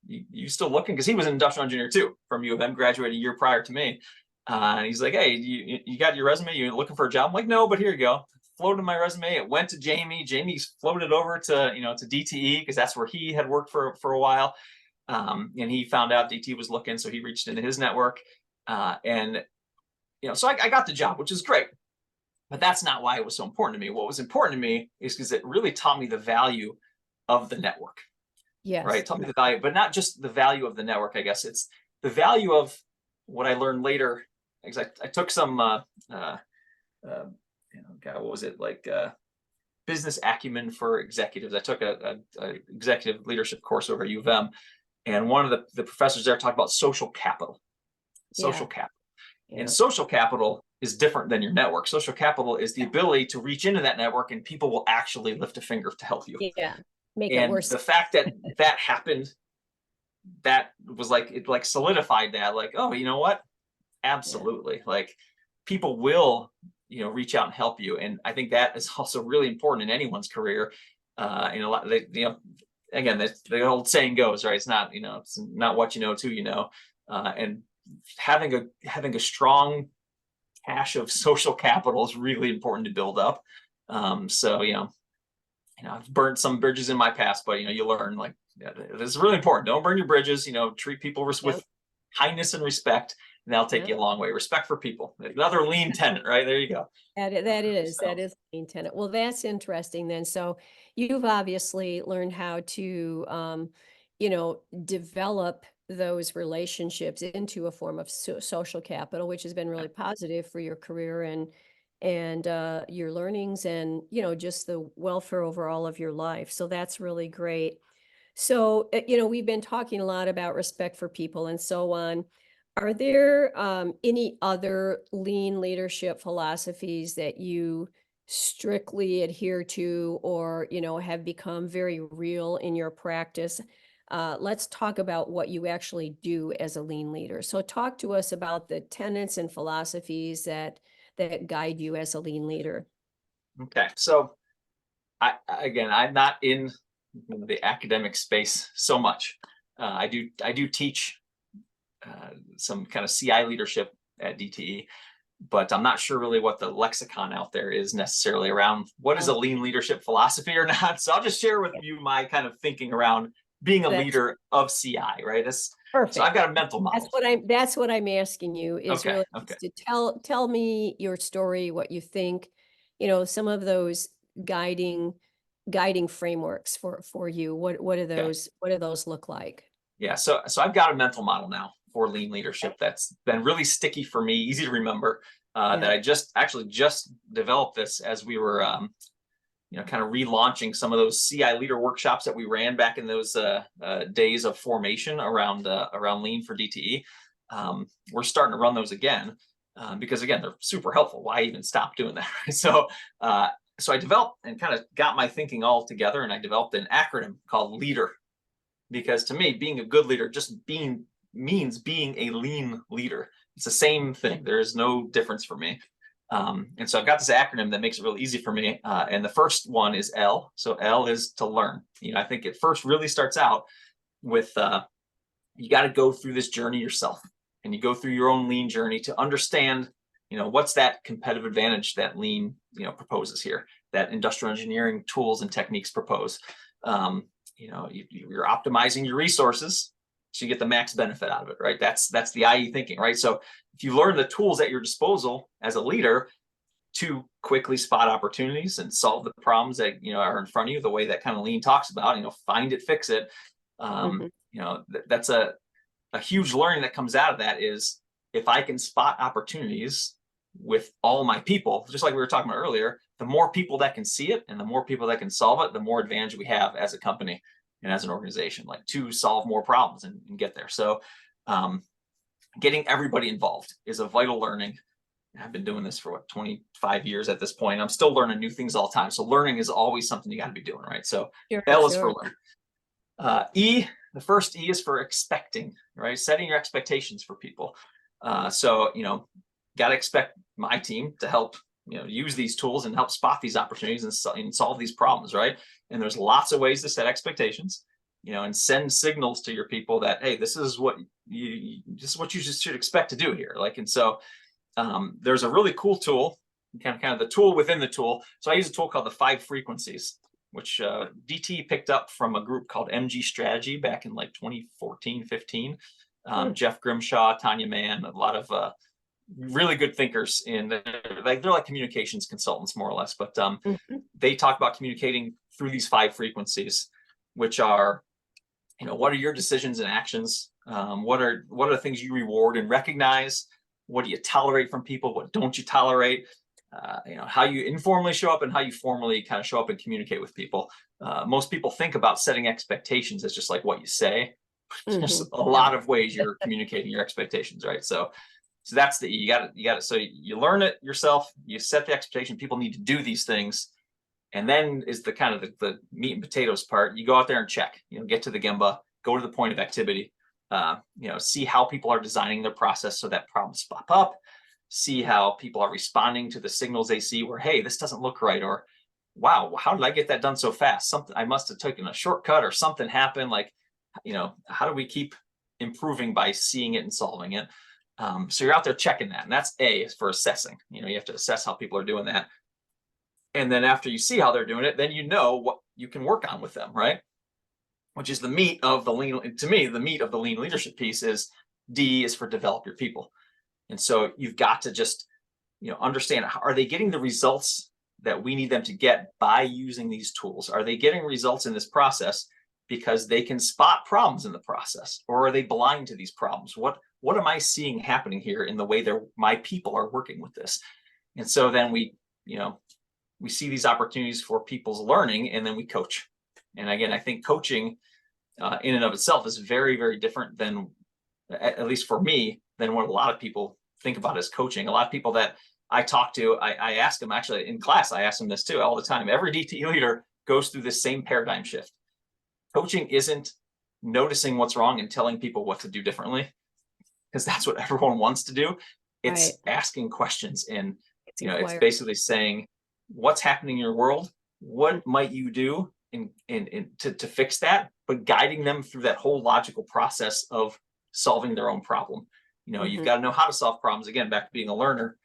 you still looking?" Because he was an industrial engineer too from U of M, graduated a year prior to me. And he's like, "Hey, you got your resume? You looking for a job?" I'm like, "No, but here you go." Floated my resume. It went to Jamie. Jamie's floated over to to DTE because that's where he had worked for a while. And he found out DT was looking, so he reached into his network. And so I got the job, which is great. But that's not why it was so important to me. What was important to me is because it really taught me the value of the network. Yes. Right. It taught me the value, but not just the value of the network, I guess. It's the value of what I learned later. Because I took some, what was it, like business acumen for executives. I took a executive leadership course over at U of M. And one of the professors there talked about social capital. Social capital. And social capital is different than your network. Social capital is the ability to reach into that network and people will actually lift a finger to help you. Yeah. Make and it worse. The fact that that happened, that was like, it like solidified that, like, oh, you know what? Absolutely. Like people will, reach out and help you. And I think that is also really important in anyone's career. And a lot, again, the old saying goes, right? It's not, it's not what you know, it's who you know. And having a strong cache of social capital is really important to build up. So I've burned some bridges in my past, but you learn, like, it's really important. Don't burn your bridges. Treat people with kindness and respect, and that'll take you a long way. Respect for people, another lean tenet, right? There you go. That is a lean tenet. Well, that's interesting then. So you've obviously learned how to, develop those relationships into a form of social capital, which has been really positive for your career and your learnings and, just the welfare overall of your life. So that's really great. So, we've been talking a lot about respect for people and so on. Are there any other lean leadership philosophies that you strictly adhere to or, have become very real in your practice? Let's talk about what you actually do as a lean leader. So talk to us about the tenets and philosophies that guide you as a lean leader. Okay. So I'm not in the academic space so much. I do teach some kind of CI leadership at DTE, but I'm not sure really what the lexicon out there is necessarily around what is a lean leadership philosophy or not. So I'll just share with Yeah. you my kind of thinking around being a That's leader of CI, right? So I've perfect. got a mental model. That's what I'm asking you is Okay. really Okay. just to tell me your story, what you think, some of those guiding frameworks for you. What do Okay. those look like? Yeah. So I've got a mental model now for lean leadership that's been really sticky for me, easy to remember. That Yeah. I just developed this as we were kind of relaunching some of those CI leader workshops that we ran back in those days of formation around lean for DTE. We're starting to run those again because again they're super helpful. Why even stop doing that? Uh, so I developed and kind of got my thinking all together, and I developed an acronym called LEADER, because to me, being a good leader means being a lean leader. It's the same thing. There is no difference for me. And so I've got this acronym that makes it really easy for me. And the first one is L. So L is to learn. I think it first really starts out with you got to go through this journey yourself, and you go through your own lean journey to understand, what's that competitive advantage that lean, proposes here, that industrial engineering tools and techniques propose. You're optimizing your resources so you get the max benefit out of it, right? That's the IE thinking, right? So if you learn the tools at your disposal as a leader to quickly spot opportunities and solve the problems that are in front of you, the way that kind of lean talks about, find it, fix it. Mhm. That's a huge learning that comes out of that is if I can spot opportunities with all my people, just like we were talking about earlier, the more people that can see it and the more people that can solve it, the more advantage we have as a company and as an organization, like to solve more problems and get there. So getting everybody involved is a vital learning. I've been doing this for 25 years at this point. I'm still learning new things all the time. So learning is always something you got to be doing, right? So Sure, L is sure. for learn. The first E is for expecting, right? Setting your expectations for people. Got to expect my team to help, use these tools and help spot these opportunities and solve these problems, right? And there's lots of ways to set expectations, and send signals to your people that, hey, this is what you just should expect to do here. There's a really cool tool, kind of the tool within the tool. So I use a tool called the 5 frequencies, which DT picked up from a group called MG Strategy back in like 2014, 15. Jeff Grimshaw, Tanya Mann, a lot of really good thinkers they're like communications consultants more or less, but Mhm. they talk about communicating through these 5 frequencies, which are, what are your decisions and actions? What are the things you reward and recognize? What do you tolerate from people? What don't you tolerate? How you informally show up and how you formally kind of show up and communicate with people. Most people think about setting expectations as just like what you say. There's Mhm. a No. lot of ways you're communicating your expectations, right? So that's you got it. So you learn it yourself. You set the expectation. People need to do these things, and then is the kind of the meat and potatoes part. You go out there and check. Get to the Gemba. Go to the point of activity. See how people are designing their process so that problems pop up. See how people are responding to the signals they see where, hey, this doesn't look right, or wow, how did I get that done so fast? Something I must have taken a shortcut or something happened. How do we keep improving by seeing it and solving it? So you're out there checking that, and that's A is for assessing. You have to assess how people are doing that. And then after you see how they're doing it, then you know what you can work on with them, right? Which is the meat of the lean. To me, the meat of the lean leadership piece is D is for develop your people. And so you've got to just, understand, are they getting the results that we need them to get by using these tools? Are they getting results in this process because they can spot problems in the process, or are they blind to these problems? What am I seeing happening here in the way my people are working with this? And so then we see these opportunities for people's learning, and then we coach. And again, I think coaching in and of itself is very, very different than, at least for me, than what a lot of people think about as coaching. A lot of people that I talk to, I ask them, actually in class, I ask them this too all the time. Every DTE leader goes through this same paradigm shift. Coaching isn't noticing what's wrong and telling people what to do differently, because that's what everyone wants to do. It's asking questions, and it's basically saying, what's happening in your world? What might you do to fix that? But guiding them through that whole logical process of solving their own problem. You've got to know how to solve problems. Again, back to being a learner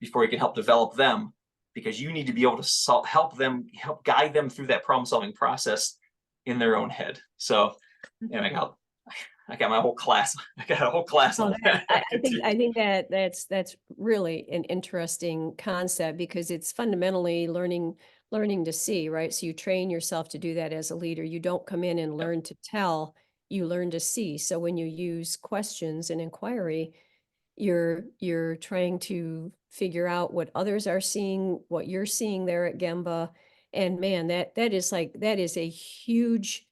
before you can help develop them, because you need to be able to help guide them through that problem solving process in their own head. So, and I got my whole class. I got a whole class on that. I think that's really an interesting concept, because it's fundamentally learning to see, right? So you train yourself to do that as a leader. You don't come in and learn to tell, you learn to see. So when you use questions and inquiry, you're trying to figure out what others are seeing, what you're seeing there at Gemba. And man, that is a huge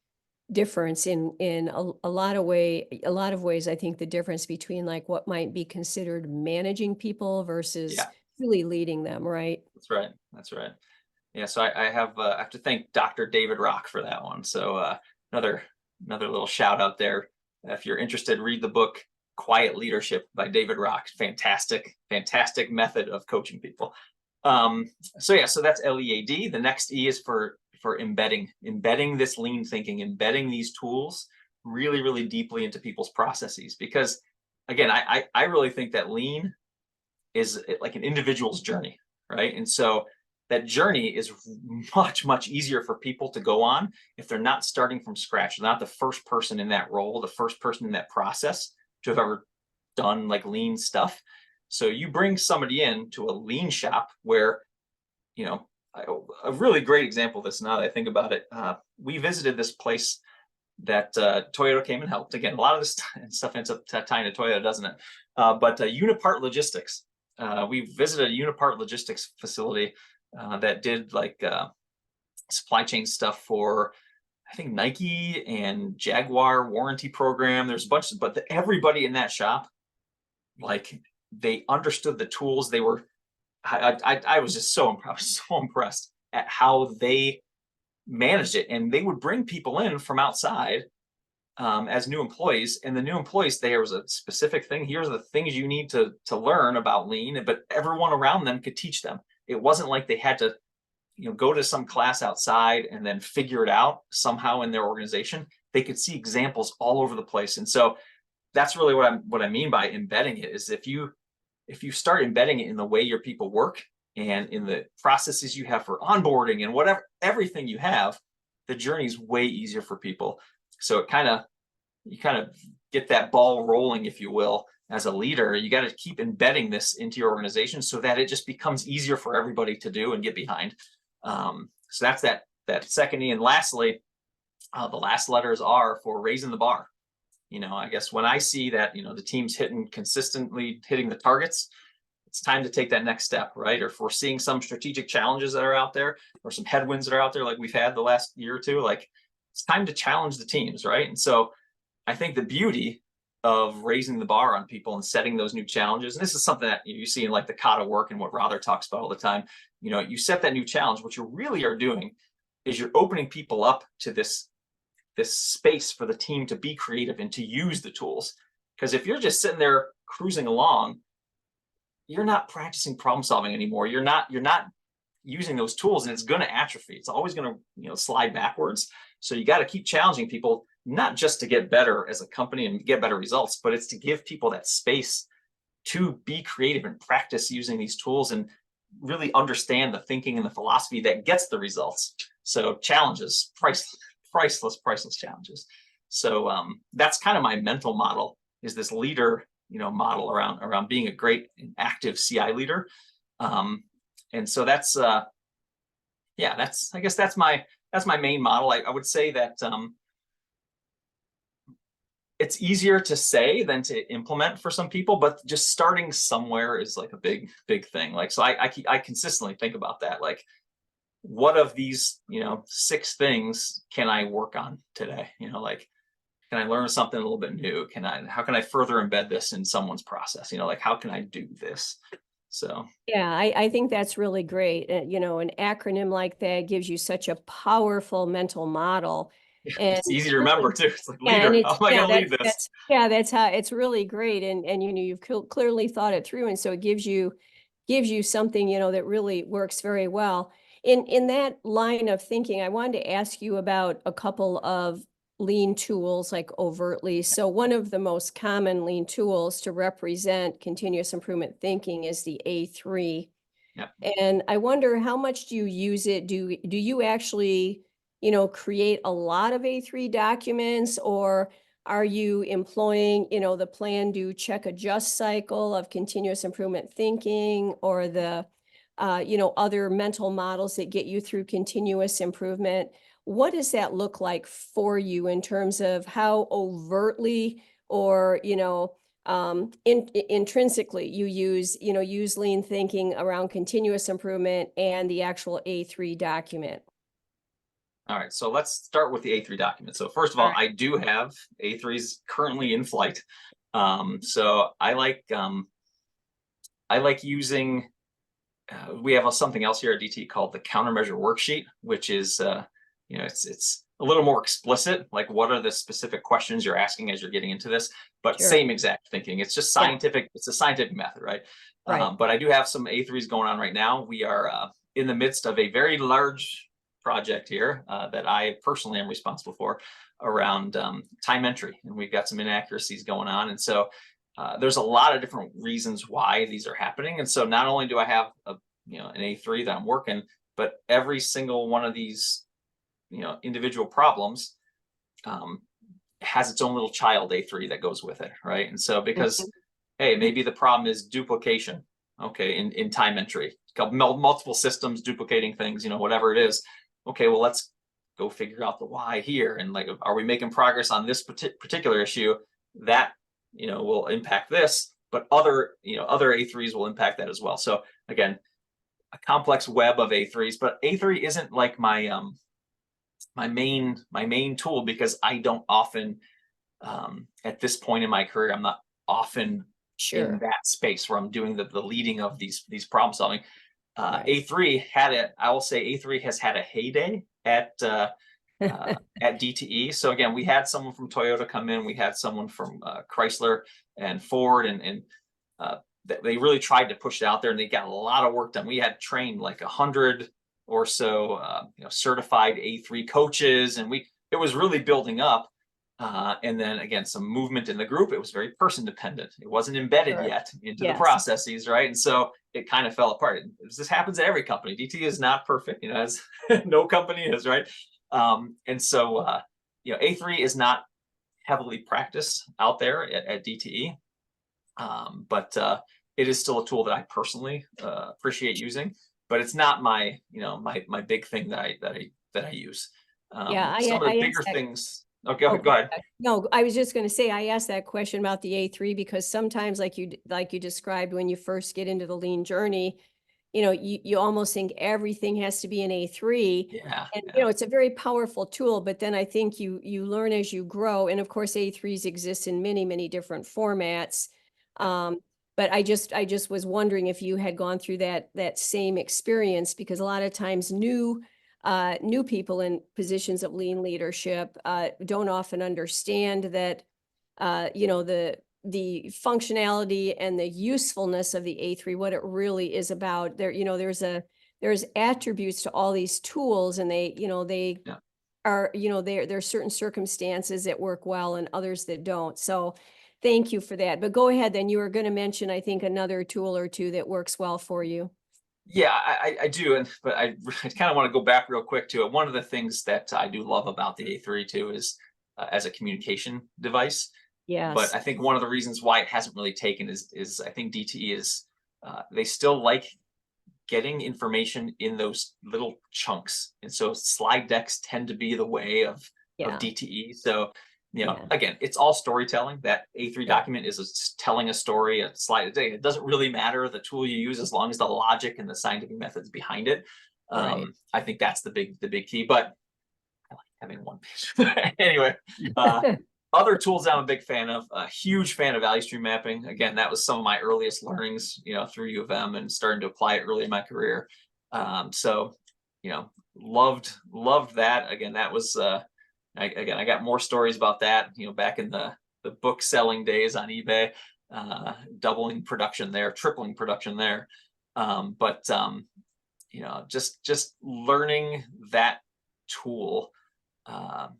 difference in a lot of ways. I think the difference between like what might be considered managing people versus really leading them, right? That's right. Yeah, so I have to thank Dr. David Rock for that one. So another little shout out there. If you're interested, read the book Quiet Leadership by David Rock. Fantastic method of coaching people. So that's LEAD. The next E is for embedding this lean thinking, embedding these tools really, really deeply into people's processes. Because again, I really think that lean is like an individual's journey, right? And so that journey is much, much easier for people to go on if they're not starting from scratch. They're not the first person in that role, the first person in that process to have ever done like lean stuff. So you bring somebody in to a lean shop where, a really great example of this, now that I think about it, we visited this place that Toyota came and helped. Again, a lot of this stuff ends up tying to Toyota, doesn't it? But Unipart Logistics. We visited a Unipart Logistics facility that did like supply chain stuff for, I think, Nike and Jaguar warranty program. There's a bunch of, but everybody in that shop, like, they understood the tools. They were, I was just so impressed at how they managed it. And they would bring people in from outside as new employees, and the new employees, there was a specific thing. Here's the things you need to learn about lean, but everyone around them could teach them. It wasn't like they had to, go to some class outside and then figure it out somehow in their organization. They could see examples all over the place. And so that's really what I mean by embedding it, is if you start embedding it in the way your people work and in the processes you have for onboarding and whatever, everything you have, the journey is way easier for people. So you kind of get that ball rolling, if you will. As a leader, you got to keep embedding this into your organization so that it just becomes easier for everybody to do and get behind. So that's that second E. And lastly, the last letters are for raising the bar. I guess when I see that, the team's consistently hitting the targets, it's time to take that next step, right? Or if we're seeing some strategic challenges that are out there, or some headwinds that are out there, like we've had the last year or two, like, it's time to challenge the teams, right? And so I think the beauty of raising the bar on people and setting those new challenges, and this is something that you see in like the kata work and what Rother talks about all the time, you set that new challenge. What you really are doing is you're opening people up to this space for the team to be creative and to use the tools. Because if you're just sitting there cruising along, you're not practicing problem solving anymore. You're not using those tools, and it's going to atrophy. It's always going to slide backwards. So you got to keep challenging people, not just to get better as a company and get better results, but it's to give people that space to be creative and practice using these tools and really understand the thinking and the philosophy that gets the results. So challenges, priceless challenges. So that's kind of my mental model, is this leader, model around being a great and active CI leader. And so that's I guess that's my main model. I would say that it's easier to say than to implement for some people, but just starting somewhere is like a big thing. Like, so I consistently think about that. Like, what of these, 6 things can I work on today? Like, can I learn something a little bit new? How can I further embed this in someone's process? Like, how can I do this? So Yeah, I think that's really great. An acronym like that gives you such a powerful mental model. And it's easy to remember too. It's like, yeah, and leader, how it's am I yeah, going to lead this? that's how it's really great. And you've clearly thought it through. And so it gives you something, that really works very well. In that line of thinking, I wanted to ask you about a couple of lean tools, like overtly. So one of the most common lean tools to represent continuous improvement thinking is the A3. Yeah. And I wonder, how much do you use it? Do you actually, create a lot of A3 documents, or are you employing, the plan, do, check, adjust cycle of continuous improvement thinking, or the other mental models that get you through continuous improvement? What does that look like for you in terms of how overtly, or intrinsically you use lean thinking around continuous improvement and the actual A3 document? All right. So let's start with the A3 document. So first of All all, right. I do have A3s currently in flight. So I like using, we have something else here at DT called the countermeasure worksheet, which is, it's a little more explicit, like what are the specific questions you're asking as you're getting into this, but Sure. same exact thinking. It's just Yeah. scientific. It's a scientific method, right? Right. But I do have some A3s going on right now. We are in the midst of a very large project here that I personally am responsible for around time entry, and we've got some inaccuracies going on, and so there's a lot of different reasons why these are happening. And so not only do I have an A3 that I'm working, but every single one of these individual problems um, has its own little child A3 that goes with it, right? And so because Mhm. hey, maybe the problem is duplication, okay, in time entry, multiple systems duplicating things, whatever it is. Okay, well, let's go figure out the why here, and like, are we making progress on this particular issue that will impact this, but other A3s will impact that as well. So again, a complex web of A3s, but A3 isn't like my main tool, because I don't often at this point in my career, I'm not often in Sure. that space where I'm doing the leading of these problem solving. Right. A3 had it. I will say A3 has had a heyday at DTE. So again, we had someone from Toyota come in. We had someone from Chrysler and Ford, and uh, they really tried to push it out there, and they got a lot of work done. We had trained like 100 or so, certified A3 coaches, and it was really building up. And then again, some movement in the group. It was very person dependent. It wasn't embedded Sure. yet into the Yes. processes, right? And so it kind of fell apart. This happens at every company. DT is not perfect, as no company is, right? And so, A3 is not heavily practiced out there at DTE, but it is still a tool that I personally appreciate using. But it's not my big thing that I use. Yeah, Some of the I bigger asked that. things. Okay, Oh, go ahead. no, I was just going to say, I asked that question about the A3 because sometimes, like you described, when you first get into the lean journey, you almost think everything has to be an A3. Yeah, And, yeah, it's a very powerful tool, but then I think you learn as you grow. And of course, A3s exist in many, many different formats. yeah. Um, but I just was wondering if you had gone through that same experience, because a lot of times new people in positions of lean leadership don't often understand that the functionality and the usefulness of the A3, what it really is about. There's attributes to all these tools, and they Yeah. are, there's certain circumstances that work well and others that don't. So thank you for that. But go ahead, then. You were going to mention, I think, another tool or two that works well for you. Yeah, I do, but I kind of want to go back real quick to it. One of the things that I do love about the A3 too is as a communication device. But Yes. I think one of the reasons why it hasn't really taken is I think DTE is they still like getting information in those little chunks, and so slide decks tend to be the way of Yeah. DTE. So Yeah, again, it's all storytelling. That A3 yeah, document is telling a story, a slide a day. It doesn't really matter the tool you use as long as the logic and the scientific methods behind it. right. I think that's the big key. But I like having one page. Anyway, uh, other tools I'm a big fan of, a huge fan of value stream mapping. Again, that was some of my earliest learnings, through U of M and starting to apply it early in my career. So, loved that. Again, that was, I got more stories about that, back in the book selling days on eBay, doubling production there, tripling production there. But just learning that tool, um,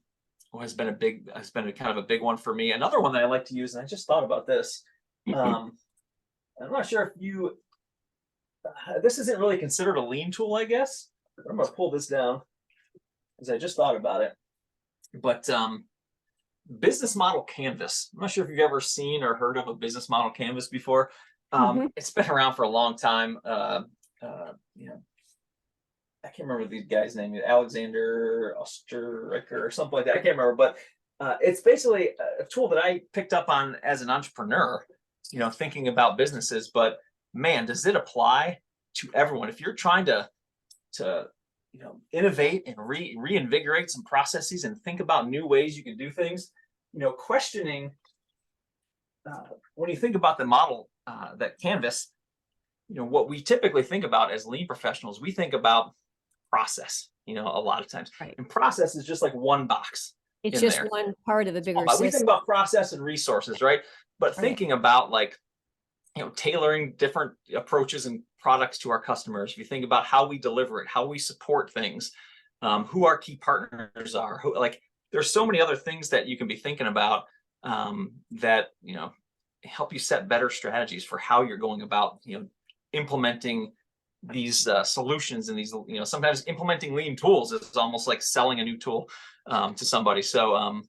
has been a kind of a big one for me. Another one that I like to use, and I just thought about this. Um, I'm not sure if this isn't really considered a lean tool, I guess. I'm gonna pull this down because I just thought about it. But business model canvas. I'm not sure if you've ever seen or heard of a business model canvas before. Mhm. It's been around for a long time. You know, I can't remember these guys' name, Alexander Osterreicher or something like that. I can't remember, but it's basically a tool that I picked up on as an entrepreneur, thinking about businesses. But man, does it apply to everyone? If you're trying to innovate and reinvigorate some processes and think about new ways you can do things, questioning when you think about the model, that canvas, what we typically think about as lean professionals, we think about process, a lot of times. Right. And process is just like one box It's in just there. one part of the bigger But we think system. about process and resources, right? But Right. thinking about like, tailoring different approaches and products to our customers. If you think about how we deliver it, how we support things, who our key partners are, who like there's so many other things that you can be thinking about, that help you set better strategies for how you're going about implementing these solutions and these sometimes implementing lean tools is almost like selling a new tool to somebody. So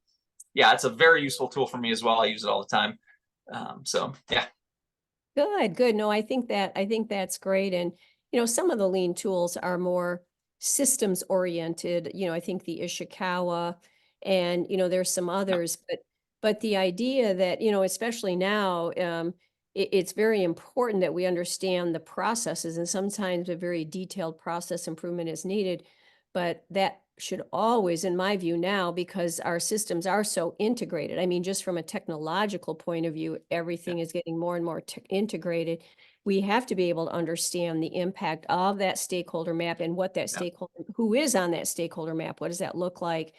yeah, it's a very useful tool for me as well. I use it all the time. So yeah. Good, good. No, I think that's great. And, some of the lean tools are more systems oriented. I think the Ishikawa and, there's some Yeah, others, but the idea that, especially now, it's very important that we understand the processes, and sometimes a very detailed process improvement is needed. But that should always, in my view now, because our systems are so integrated. I mean, just from a technological point of view, yeah, everything is getting more and more integrated. We have to be able to understand the impact of that stakeholder map and what that yeah, stakeholder, who is on that stakeholder map, what does that look like?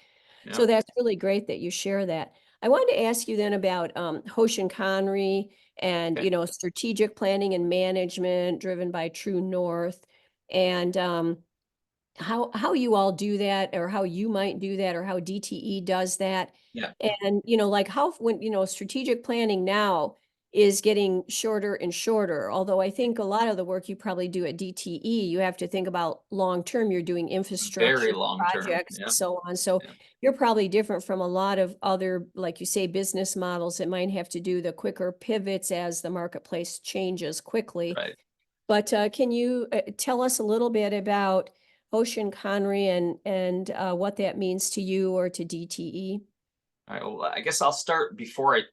yeah. So that's really great that you share that. I wanted to ask you then about Hoshin Conry and, Okay. strategic planning and management driven by True North. And how you all do that, or how you might do that, or how DTE does that. Yeah. And, like how when, strategic planning now is getting shorter and shorter. Although I think a lot of the work you probably do at DTE, you have to think about long term, you're doing Very infrastructure long term. projects and Yeah. so on. So Yeah. you're probably different from a lot of other, like you say, business models that might have to do the quicker pivots as the marketplace changes quickly. Right. But can you tell us a little bit about Ocean Conry and what that means to you or to DTE? All right. Well, I guess I'll start before I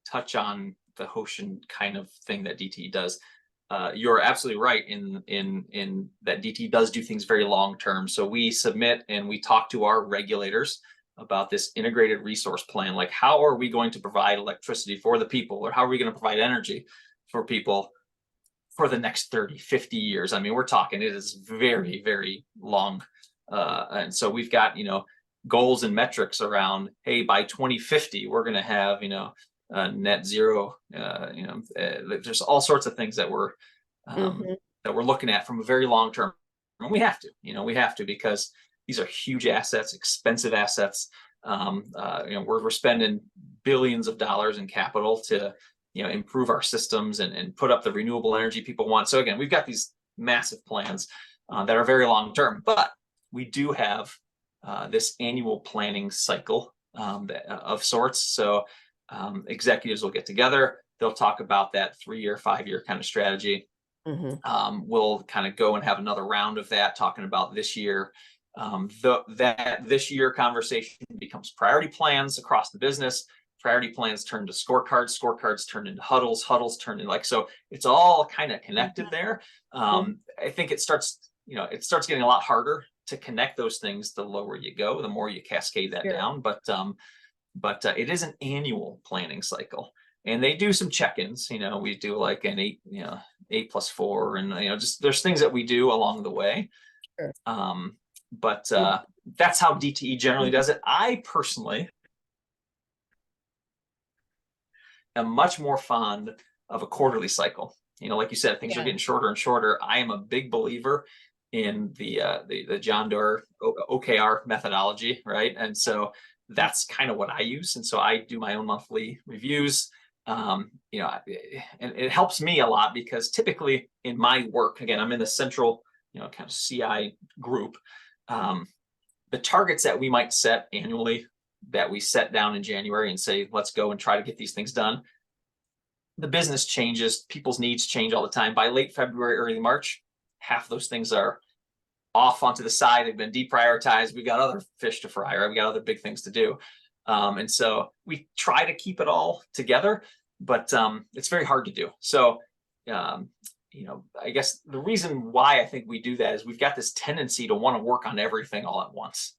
touch on the Hoshin kind of thing that DT does. You're absolutely right in that DT does do things very long term. So we submit and we talk to our regulators about this integrated resource plan. Like, how are we going to provide electricity for the people, or how are we going to provide energy for people for the next 30, 50 years? I mean, we're talking, it is very, very long. And so we've got, goals and metrics around, hey, by 2050, we're going to have, net zero, there's all sorts of things um, Hmm. that we're looking at from a very long term. And we have to, because these are huge assets, expensive assets. We're spending billions of dollars in capital to improve our systems and put up the renewable energy people want. So again, we've got these massive plans that are very long term, but we do have this annual planning cycle of sorts. So executives will get together, they'll talk about that 3-year, 5-year kind of strategy. Hmm. We'll kind of go and have another round of that, talking about this year, That this year conversation becomes priority plans across the business. Priority plans turn to scorecards. Scorecards turn into huddles. Huddles turn into so it's all kind of connected there. I think it starts getting a lot harder to connect those things the lower you go, the more you cascade that Sure. down. But it is an annual planning cycle, and they do some check-ins. We do like an 8+4, and just there's things that we do along the way. Sure. But that's how DTE generally does it. I personally am much more fond of a quarterly cycle. Like you said, things are getting shorter and shorter. I am a big believer in the John Doerr OKR methodology, right? And so that's kind of what I use. And so I do my own monthly reviews. And it helps me a lot because typically in my work, again, I'm in the central, kind of CI group. The targets that we might set annually, that we set down in January and say, let's go and try to get these things done. The business changes, people's needs change all the time. By late February, early March, half those things are off onto the side. They've been deprioritized. We've got other fish to fry, right? We got other big things to do. And so we try to keep it all together, but it's very hard to do. So, I guess the reason why I think we do that is we've got this tendency to want to work on everything all at once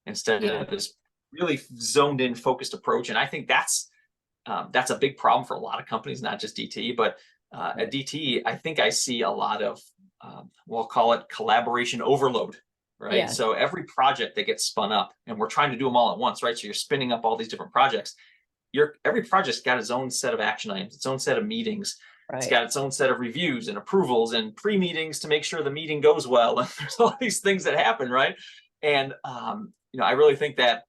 instead of this really zoned in, focused approach. And I think that's a big problem for a lot of companies, not just DTE, but at DTE, I think I see a lot of, we'll call it collaboration overload, right? Yeah. So every project that gets spun up, and we're trying to do them all at once, right? So you're spinning up all these different projects. Every project's got its own set of action items, its own set of meetings. Right. It's got its own set of reviews and approvals and pre-meetings to make sure the meeting goes well. And there's all these things that happen, right? And I really think that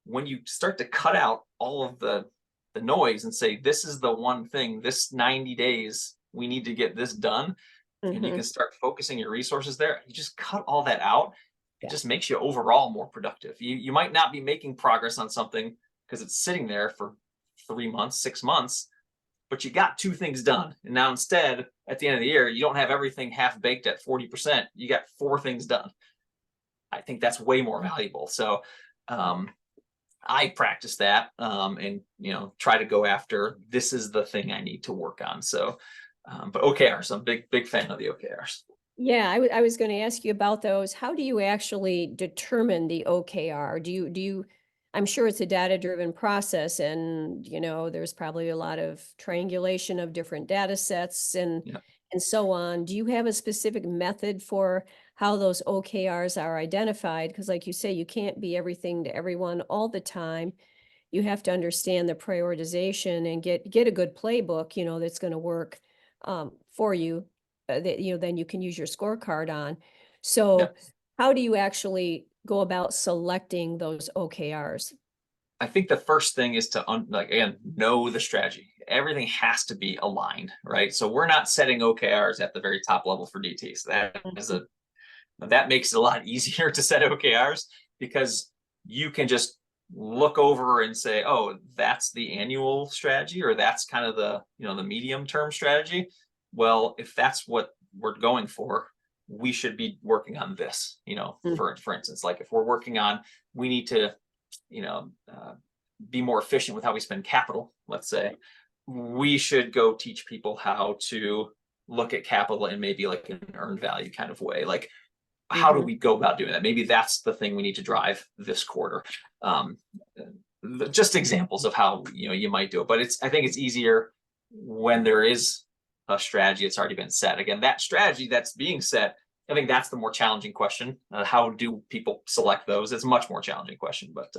when you start to cut out all of the noise and say, this is the one thing, this 90 days, we need to get this done, and you can start focusing your resources there, you just cut all that out. It just makes you overall more productive. You might not be making progress on something because it's sitting there for 3 months, 6 months, but you got 2 things done. And now instead, at the end of the year, you don't have everything half baked at 40%. You got 4 things done. I think that's way more valuable. So I practice that and try to go after, this is the thing I need to work on. So but OKRs, I'm a big fan of the OKRs. Yeah, I was going to ask you about those. How do you actually determine the OKR? Do you I'm sure it's a data-driven process, and there's probably a lot of triangulation of different data sets and so on. Do you have a specific method for how those OKRs are identified? Because like you say, you can't be everything to everyone all the time. You have to understand the prioritization and get a good playbook, that's going to work for you, that then you can use your scorecard on. So how do you actually go about selecting those OKRs? I think the first thing is to again, know the strategy. Everything has to be aligned, right? So we're not setting OKRs at the very top level for DT. So that makes it a lot easier to set OKRs, because you can just look over and say, oh, that's the annual strategy, or that's kind of the the medium term strategy. Well, if that's what we're going for, we should be working on this. For instance, like if we're working on, we need to be more efficient with how we spend capital, let's say, we should go teach people how to look at capital in maybe like an earned value kind of way. Like, how do we go about doing that? Maybe that's the thing we need to drive this quarter. Just examples of how you might do it. But I think it's easier when there is a strategy that's already been set. Again, that strategy that's being set, I think that's the more challenging question. How do people select those? It's a much more challenging question, but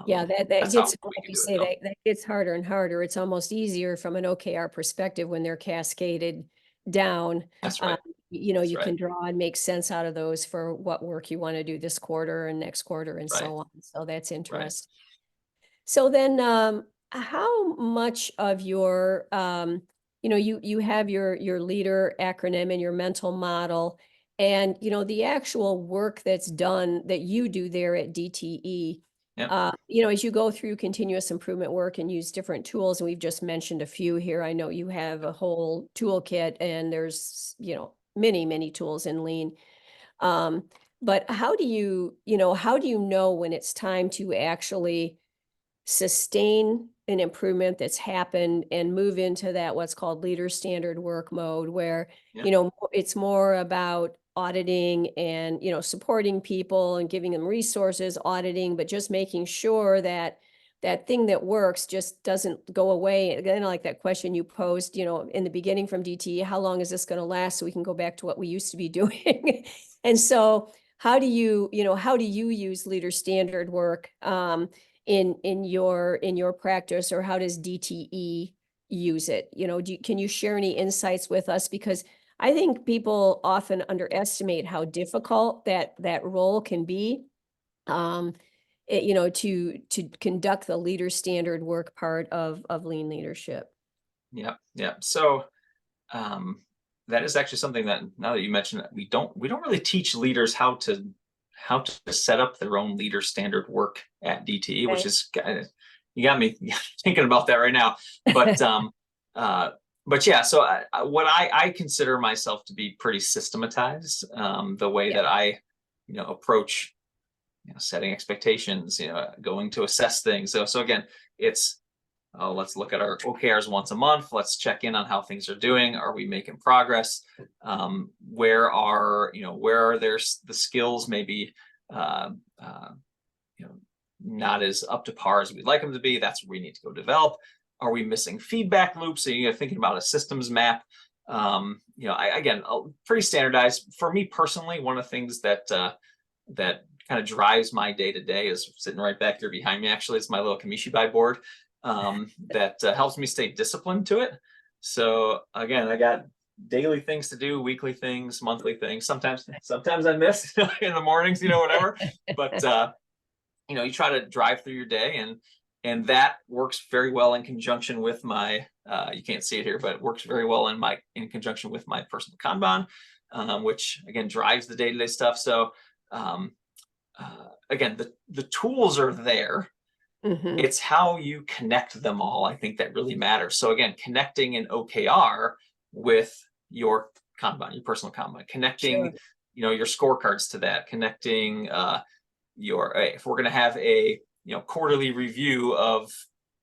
yeah, that gets, like you say, that gets harder and harder. It's almost easier from an OKR perspective when they're cascaded down. That's right. You can draw and make sense out of those for what work you want to do this quarter and next quarter and so on. So that's interesting. So then how much of your you have your leader acronym and your mental model, and the actual work that's done that you do there at DTE. As you go through continuous improvement work and use different tools, and we've just mentioned a few here. I know you have a whole toolkit, and there's many tools in Lean. But how do you know when it's time to actually sustain an improvement that's happened and move into that what's called leader standard work mode, where Yeah. it's more about auditing and supporting people and giving them resources, auditing, but just making sure that that thing that works just doesn't go away. Again, like that question you posed in the beginning from DTE, how long is this going to last so we can go back to what we used to be doing? And so how do you use leader standard work in your practice, or how does DTE use it? Can you share any insights with us? Because I think people often underestimate how difficult that role can be, to conduct the leader standard work part of lean leadership. Yeah. Yeah. So um, that is actually something that, now that you mention it, we don't really teach leaders how to set up their own leader standard work at DTE, which Okay. is you got me thinking about that right now. But but yeah, so what I consider myself to be pretty systematized, the way Yeah. that I approach setting expectations, going to assess things. So again, it's let's look at our OKRs once a month. Let's check in on how things are doing. Are we making progress? Where are the skills maybe uh, uh, not as up to par as we'd like them to be? That's what we need to go develop. Are we missing feedback loops? So thinking about a systems map. Again, pretty standardized. For me personally, one of the things that kind of drives my day to day is sitting right back there behind me. Actually, it's my little Kamishibai board that helps me stay disciplined to it. So again, I got daily things to do, weekly things, monthly things. Sometimes I miss in the mornings, whatever. But you try to drive through your day, and that works very well in conjunction with my. You can't see it here, but it works very well in conjunction with my personal Kanban, which again drives the day-to-day stuff. So um, again, the tools are there. Mm-hmm. It's how you connect them all, I think, that really matters. So again, connecting an OKR with your Kanban, your personal Kanban, connecting, Sure. your scorecards to that, connecting if we're going to have a quarterly review of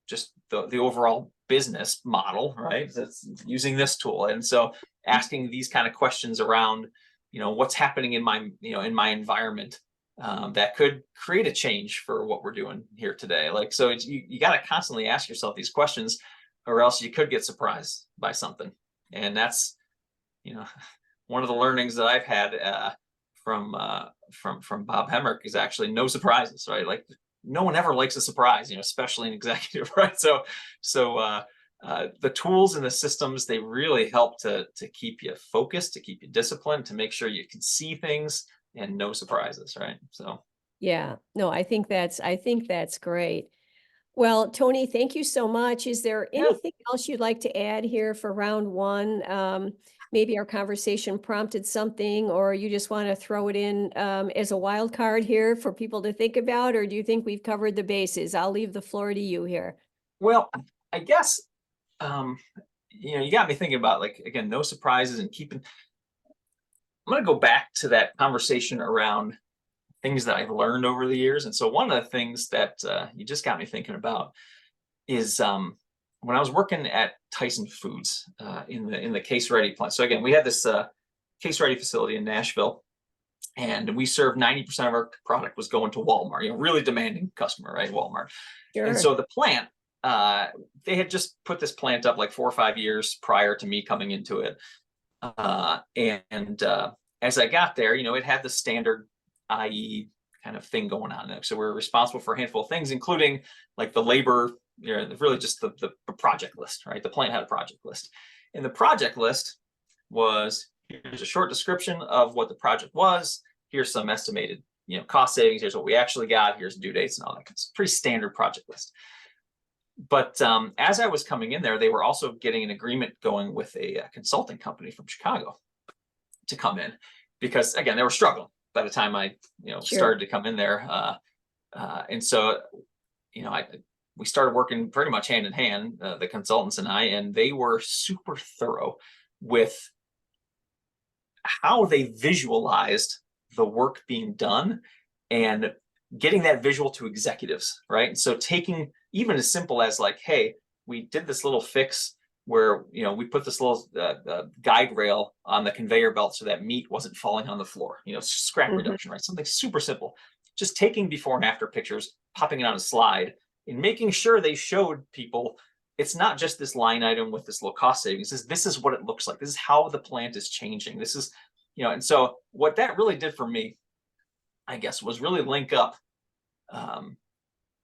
just the overall business model, right? That's using this tool, and so asking these kind of questions around, what's happening in my environment. That could create a change for what we're doing here today. So you got to constantly ask yourself these questions, or else you could get surprised by something. And that's, one of the learnings that I've had from Bob Hemrick is actually no surprises, right? Like no one ever likes a surprise, especially an executive, right? So the tools and the systems, they really help to keep you focused, to keep you disciplined, to make sure you can see things and no surprises, right? So Yeah. No, I think that's great. Well, Tony, thank you so much. Is there yeah. anything else you'd like to add here for round one? Maybe our conversation prompted something, or you just want to throw it in as a wild card here for people to think about, or do you think we've covered the bases? I'll leave the floor to you here. Well, I guess you got me thinking about, like, again, no surprises and keeping. I'm going to go back to that conversation around things that I've learned over the years. And so one of the things that you just got me thinking about is when I was working at Tyson Foods in the case ready plant. So again, we had this case ready facility in Nashville, and we served 90% of our product was going to Walmart. Really demanding customer, right? Walmart. And Sure. so the plant, they had just put this plant up like 4 or 5 years prior to me coming into it. And as I got there, it had the standard IE kind of thing going on there. So we're responsible for a handful of things, including like the labor, really just the project list, right? The plant had a project list. And the project list was, here's a short description of what the project was. Here's some estimated, cost savings. Here's what we actually got. Here's due dates and all that. It's a pretty standard project list. But as I was coming in there, they were also getting an agreement going with a consulting company from Chicago to come in, because again, they were struggling by the time I Sure. started to come in there. And so we started working pretty much hand in hand, the consultants and I, and they were super thorough with how they visualized the work being done and getting that visual to executives, right? And so taking even as simple as like, hey, we did this little fix where, you know, we put this little guide rail on the conveyor belt so that meat wasn't falling on the floor, you know, scrap reduction, right? Something super simple. Just taking before and after pictures, popping it on a slide, and making sure they showed people it's not just this line item with this low cost savings. This is what it looks like. This is how the plant is changing. This is, you know, and so what that really did for me, I guess, was really link up,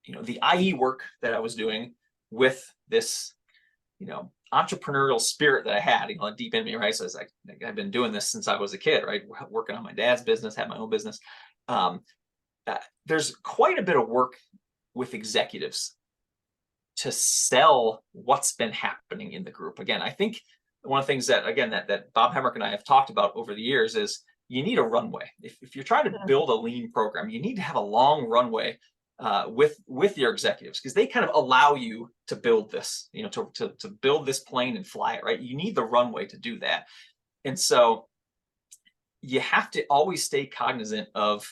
you know, the IE work that I was doing with this, you know, entrepreneurial spirit that I had, you know, deep in me, right? So it's like, I've been doing this since I was a kid, right? Working on my dad's business, had my own business. There's quite a bit of work with executives to sell what's been happening in the group. Again, I think one of the things that, again, that Bob Hemrick and I have talked about over the years is you need a runway. If you're trying to build a lean program, you need to have a long runway with your executives, because they kind of allow you to build this, you know, to build this plane and fly it, right? You need the runway to do that. And so you have to always stay cognizant of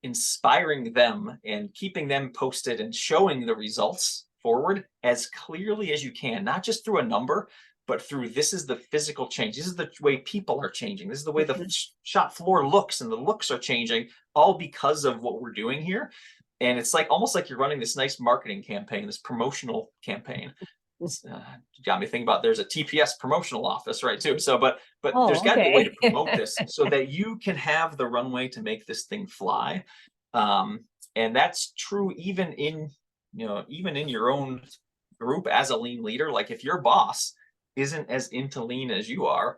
inspiring them and keeping them posted and showing the results forward as clearly as you can, not just through a number, but through this is the physical change. This is the way people are changing. This is the way the shop floor looks, and the looks are changing, all because of what we're doing here. And it's like almost like you're running this nice marketing campaign, this promotional campaign. Got me thinking about there's a TPS promotional office, right, too. So, but there's got to be a way to promote this so that you can have the runway to make this thing fly. And that's true even in, you know, even in your own group as a lean leader. Like if your boss isn't as into lean as you are,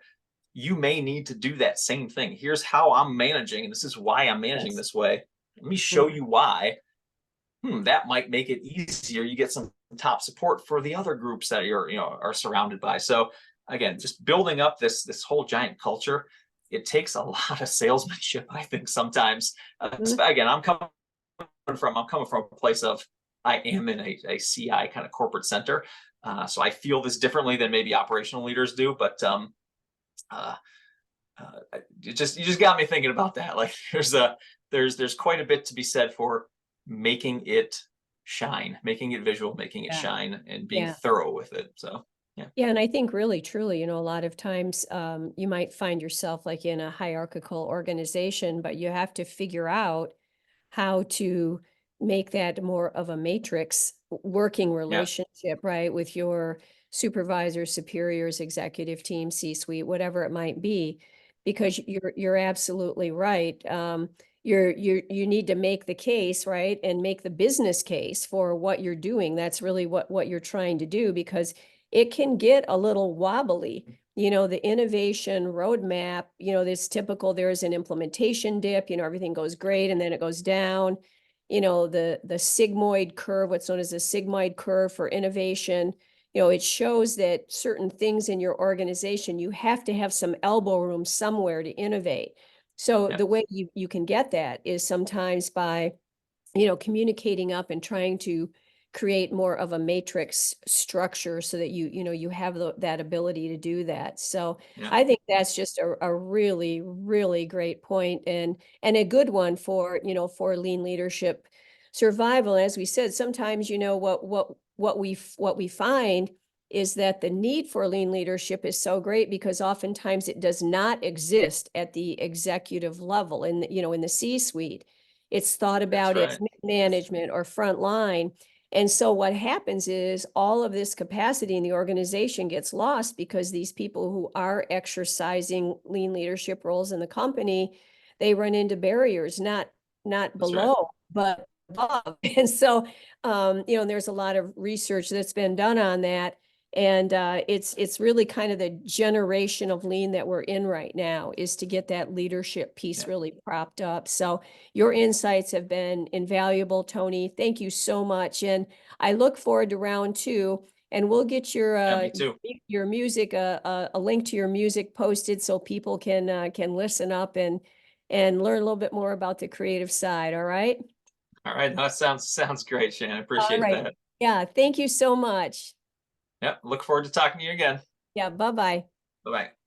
you may need to do that same thing. Here's how I'm managing, and this is why I'm managing this way. Let me show you why. That might make it easier. You get some top support for the other groups that you're, you know, are surrounded by. So again, just building up this whole giant culture, it takes a lot of salesmanship, I think, sometimes. Again, I'm coming from a place of I am in a CI kind of corporate center, so I feel this differently than maybe operational leaders do. But you just got me thinking about that. Like there's quite a bit to be said for making it shine, making it visual, making it shine, and being thorough with it. So yeah, and I think really, truly, you know, a lot of times you might find yourself like in a hierarchical organization, but you have to figure out how to make that more of a matrix working relationship, right, with your supervisors, superiors, executive team, C-suite, whatever it might be, because you're absolutely right. You need to make the case, right, and make the business case for what you're doing. That's really what you're trying to do, because it can get a little wobbly. You know, the innovation roadmap, you know, this typical, there's an implementation dip, you know, everything goes great and then it goes down. You know, the sigmoid curve, what's known as the sigmoid curve for innovation, you know, it shows that certain things in your organization, you have to have some elbow room somewhere to innovate. So the way you can get that is sometimes by, you know, communicating up and trying to create more of a matrix structure so that you know, you have that ability to do that. So I think that's just a really, really great point, and a good one for, you know, for lean leadership survival. And as we said, sometimes, you know, what we find is that the need for lean leadership is so great because oftentimes it does not exist at the executive level, in, you know, in the C-suite. It's thought about as management or frontline. And so what happens is all of this capacity in the organization gets lost because these people who are exercising lean leadership roles in the company, they run into barriers, not below, but above. And so, you know, there's a lot of research that's been done on that. And it's really kind of the generation of lean that we're in right now, is to get that leadership piece really propped up. So your insights have been invaluable, Tony. Thank you so much. And I look forward to round 2, and we'll get your music, a link to your music posted so people can listen up and learn a little bit more about the creative side. All right. All right. That sounds great, Shannon. Appreciate that. Yeah. Thank you so much. Yep. Look forward to talking to you again. Yeah. Bye-bye. Bye-bye.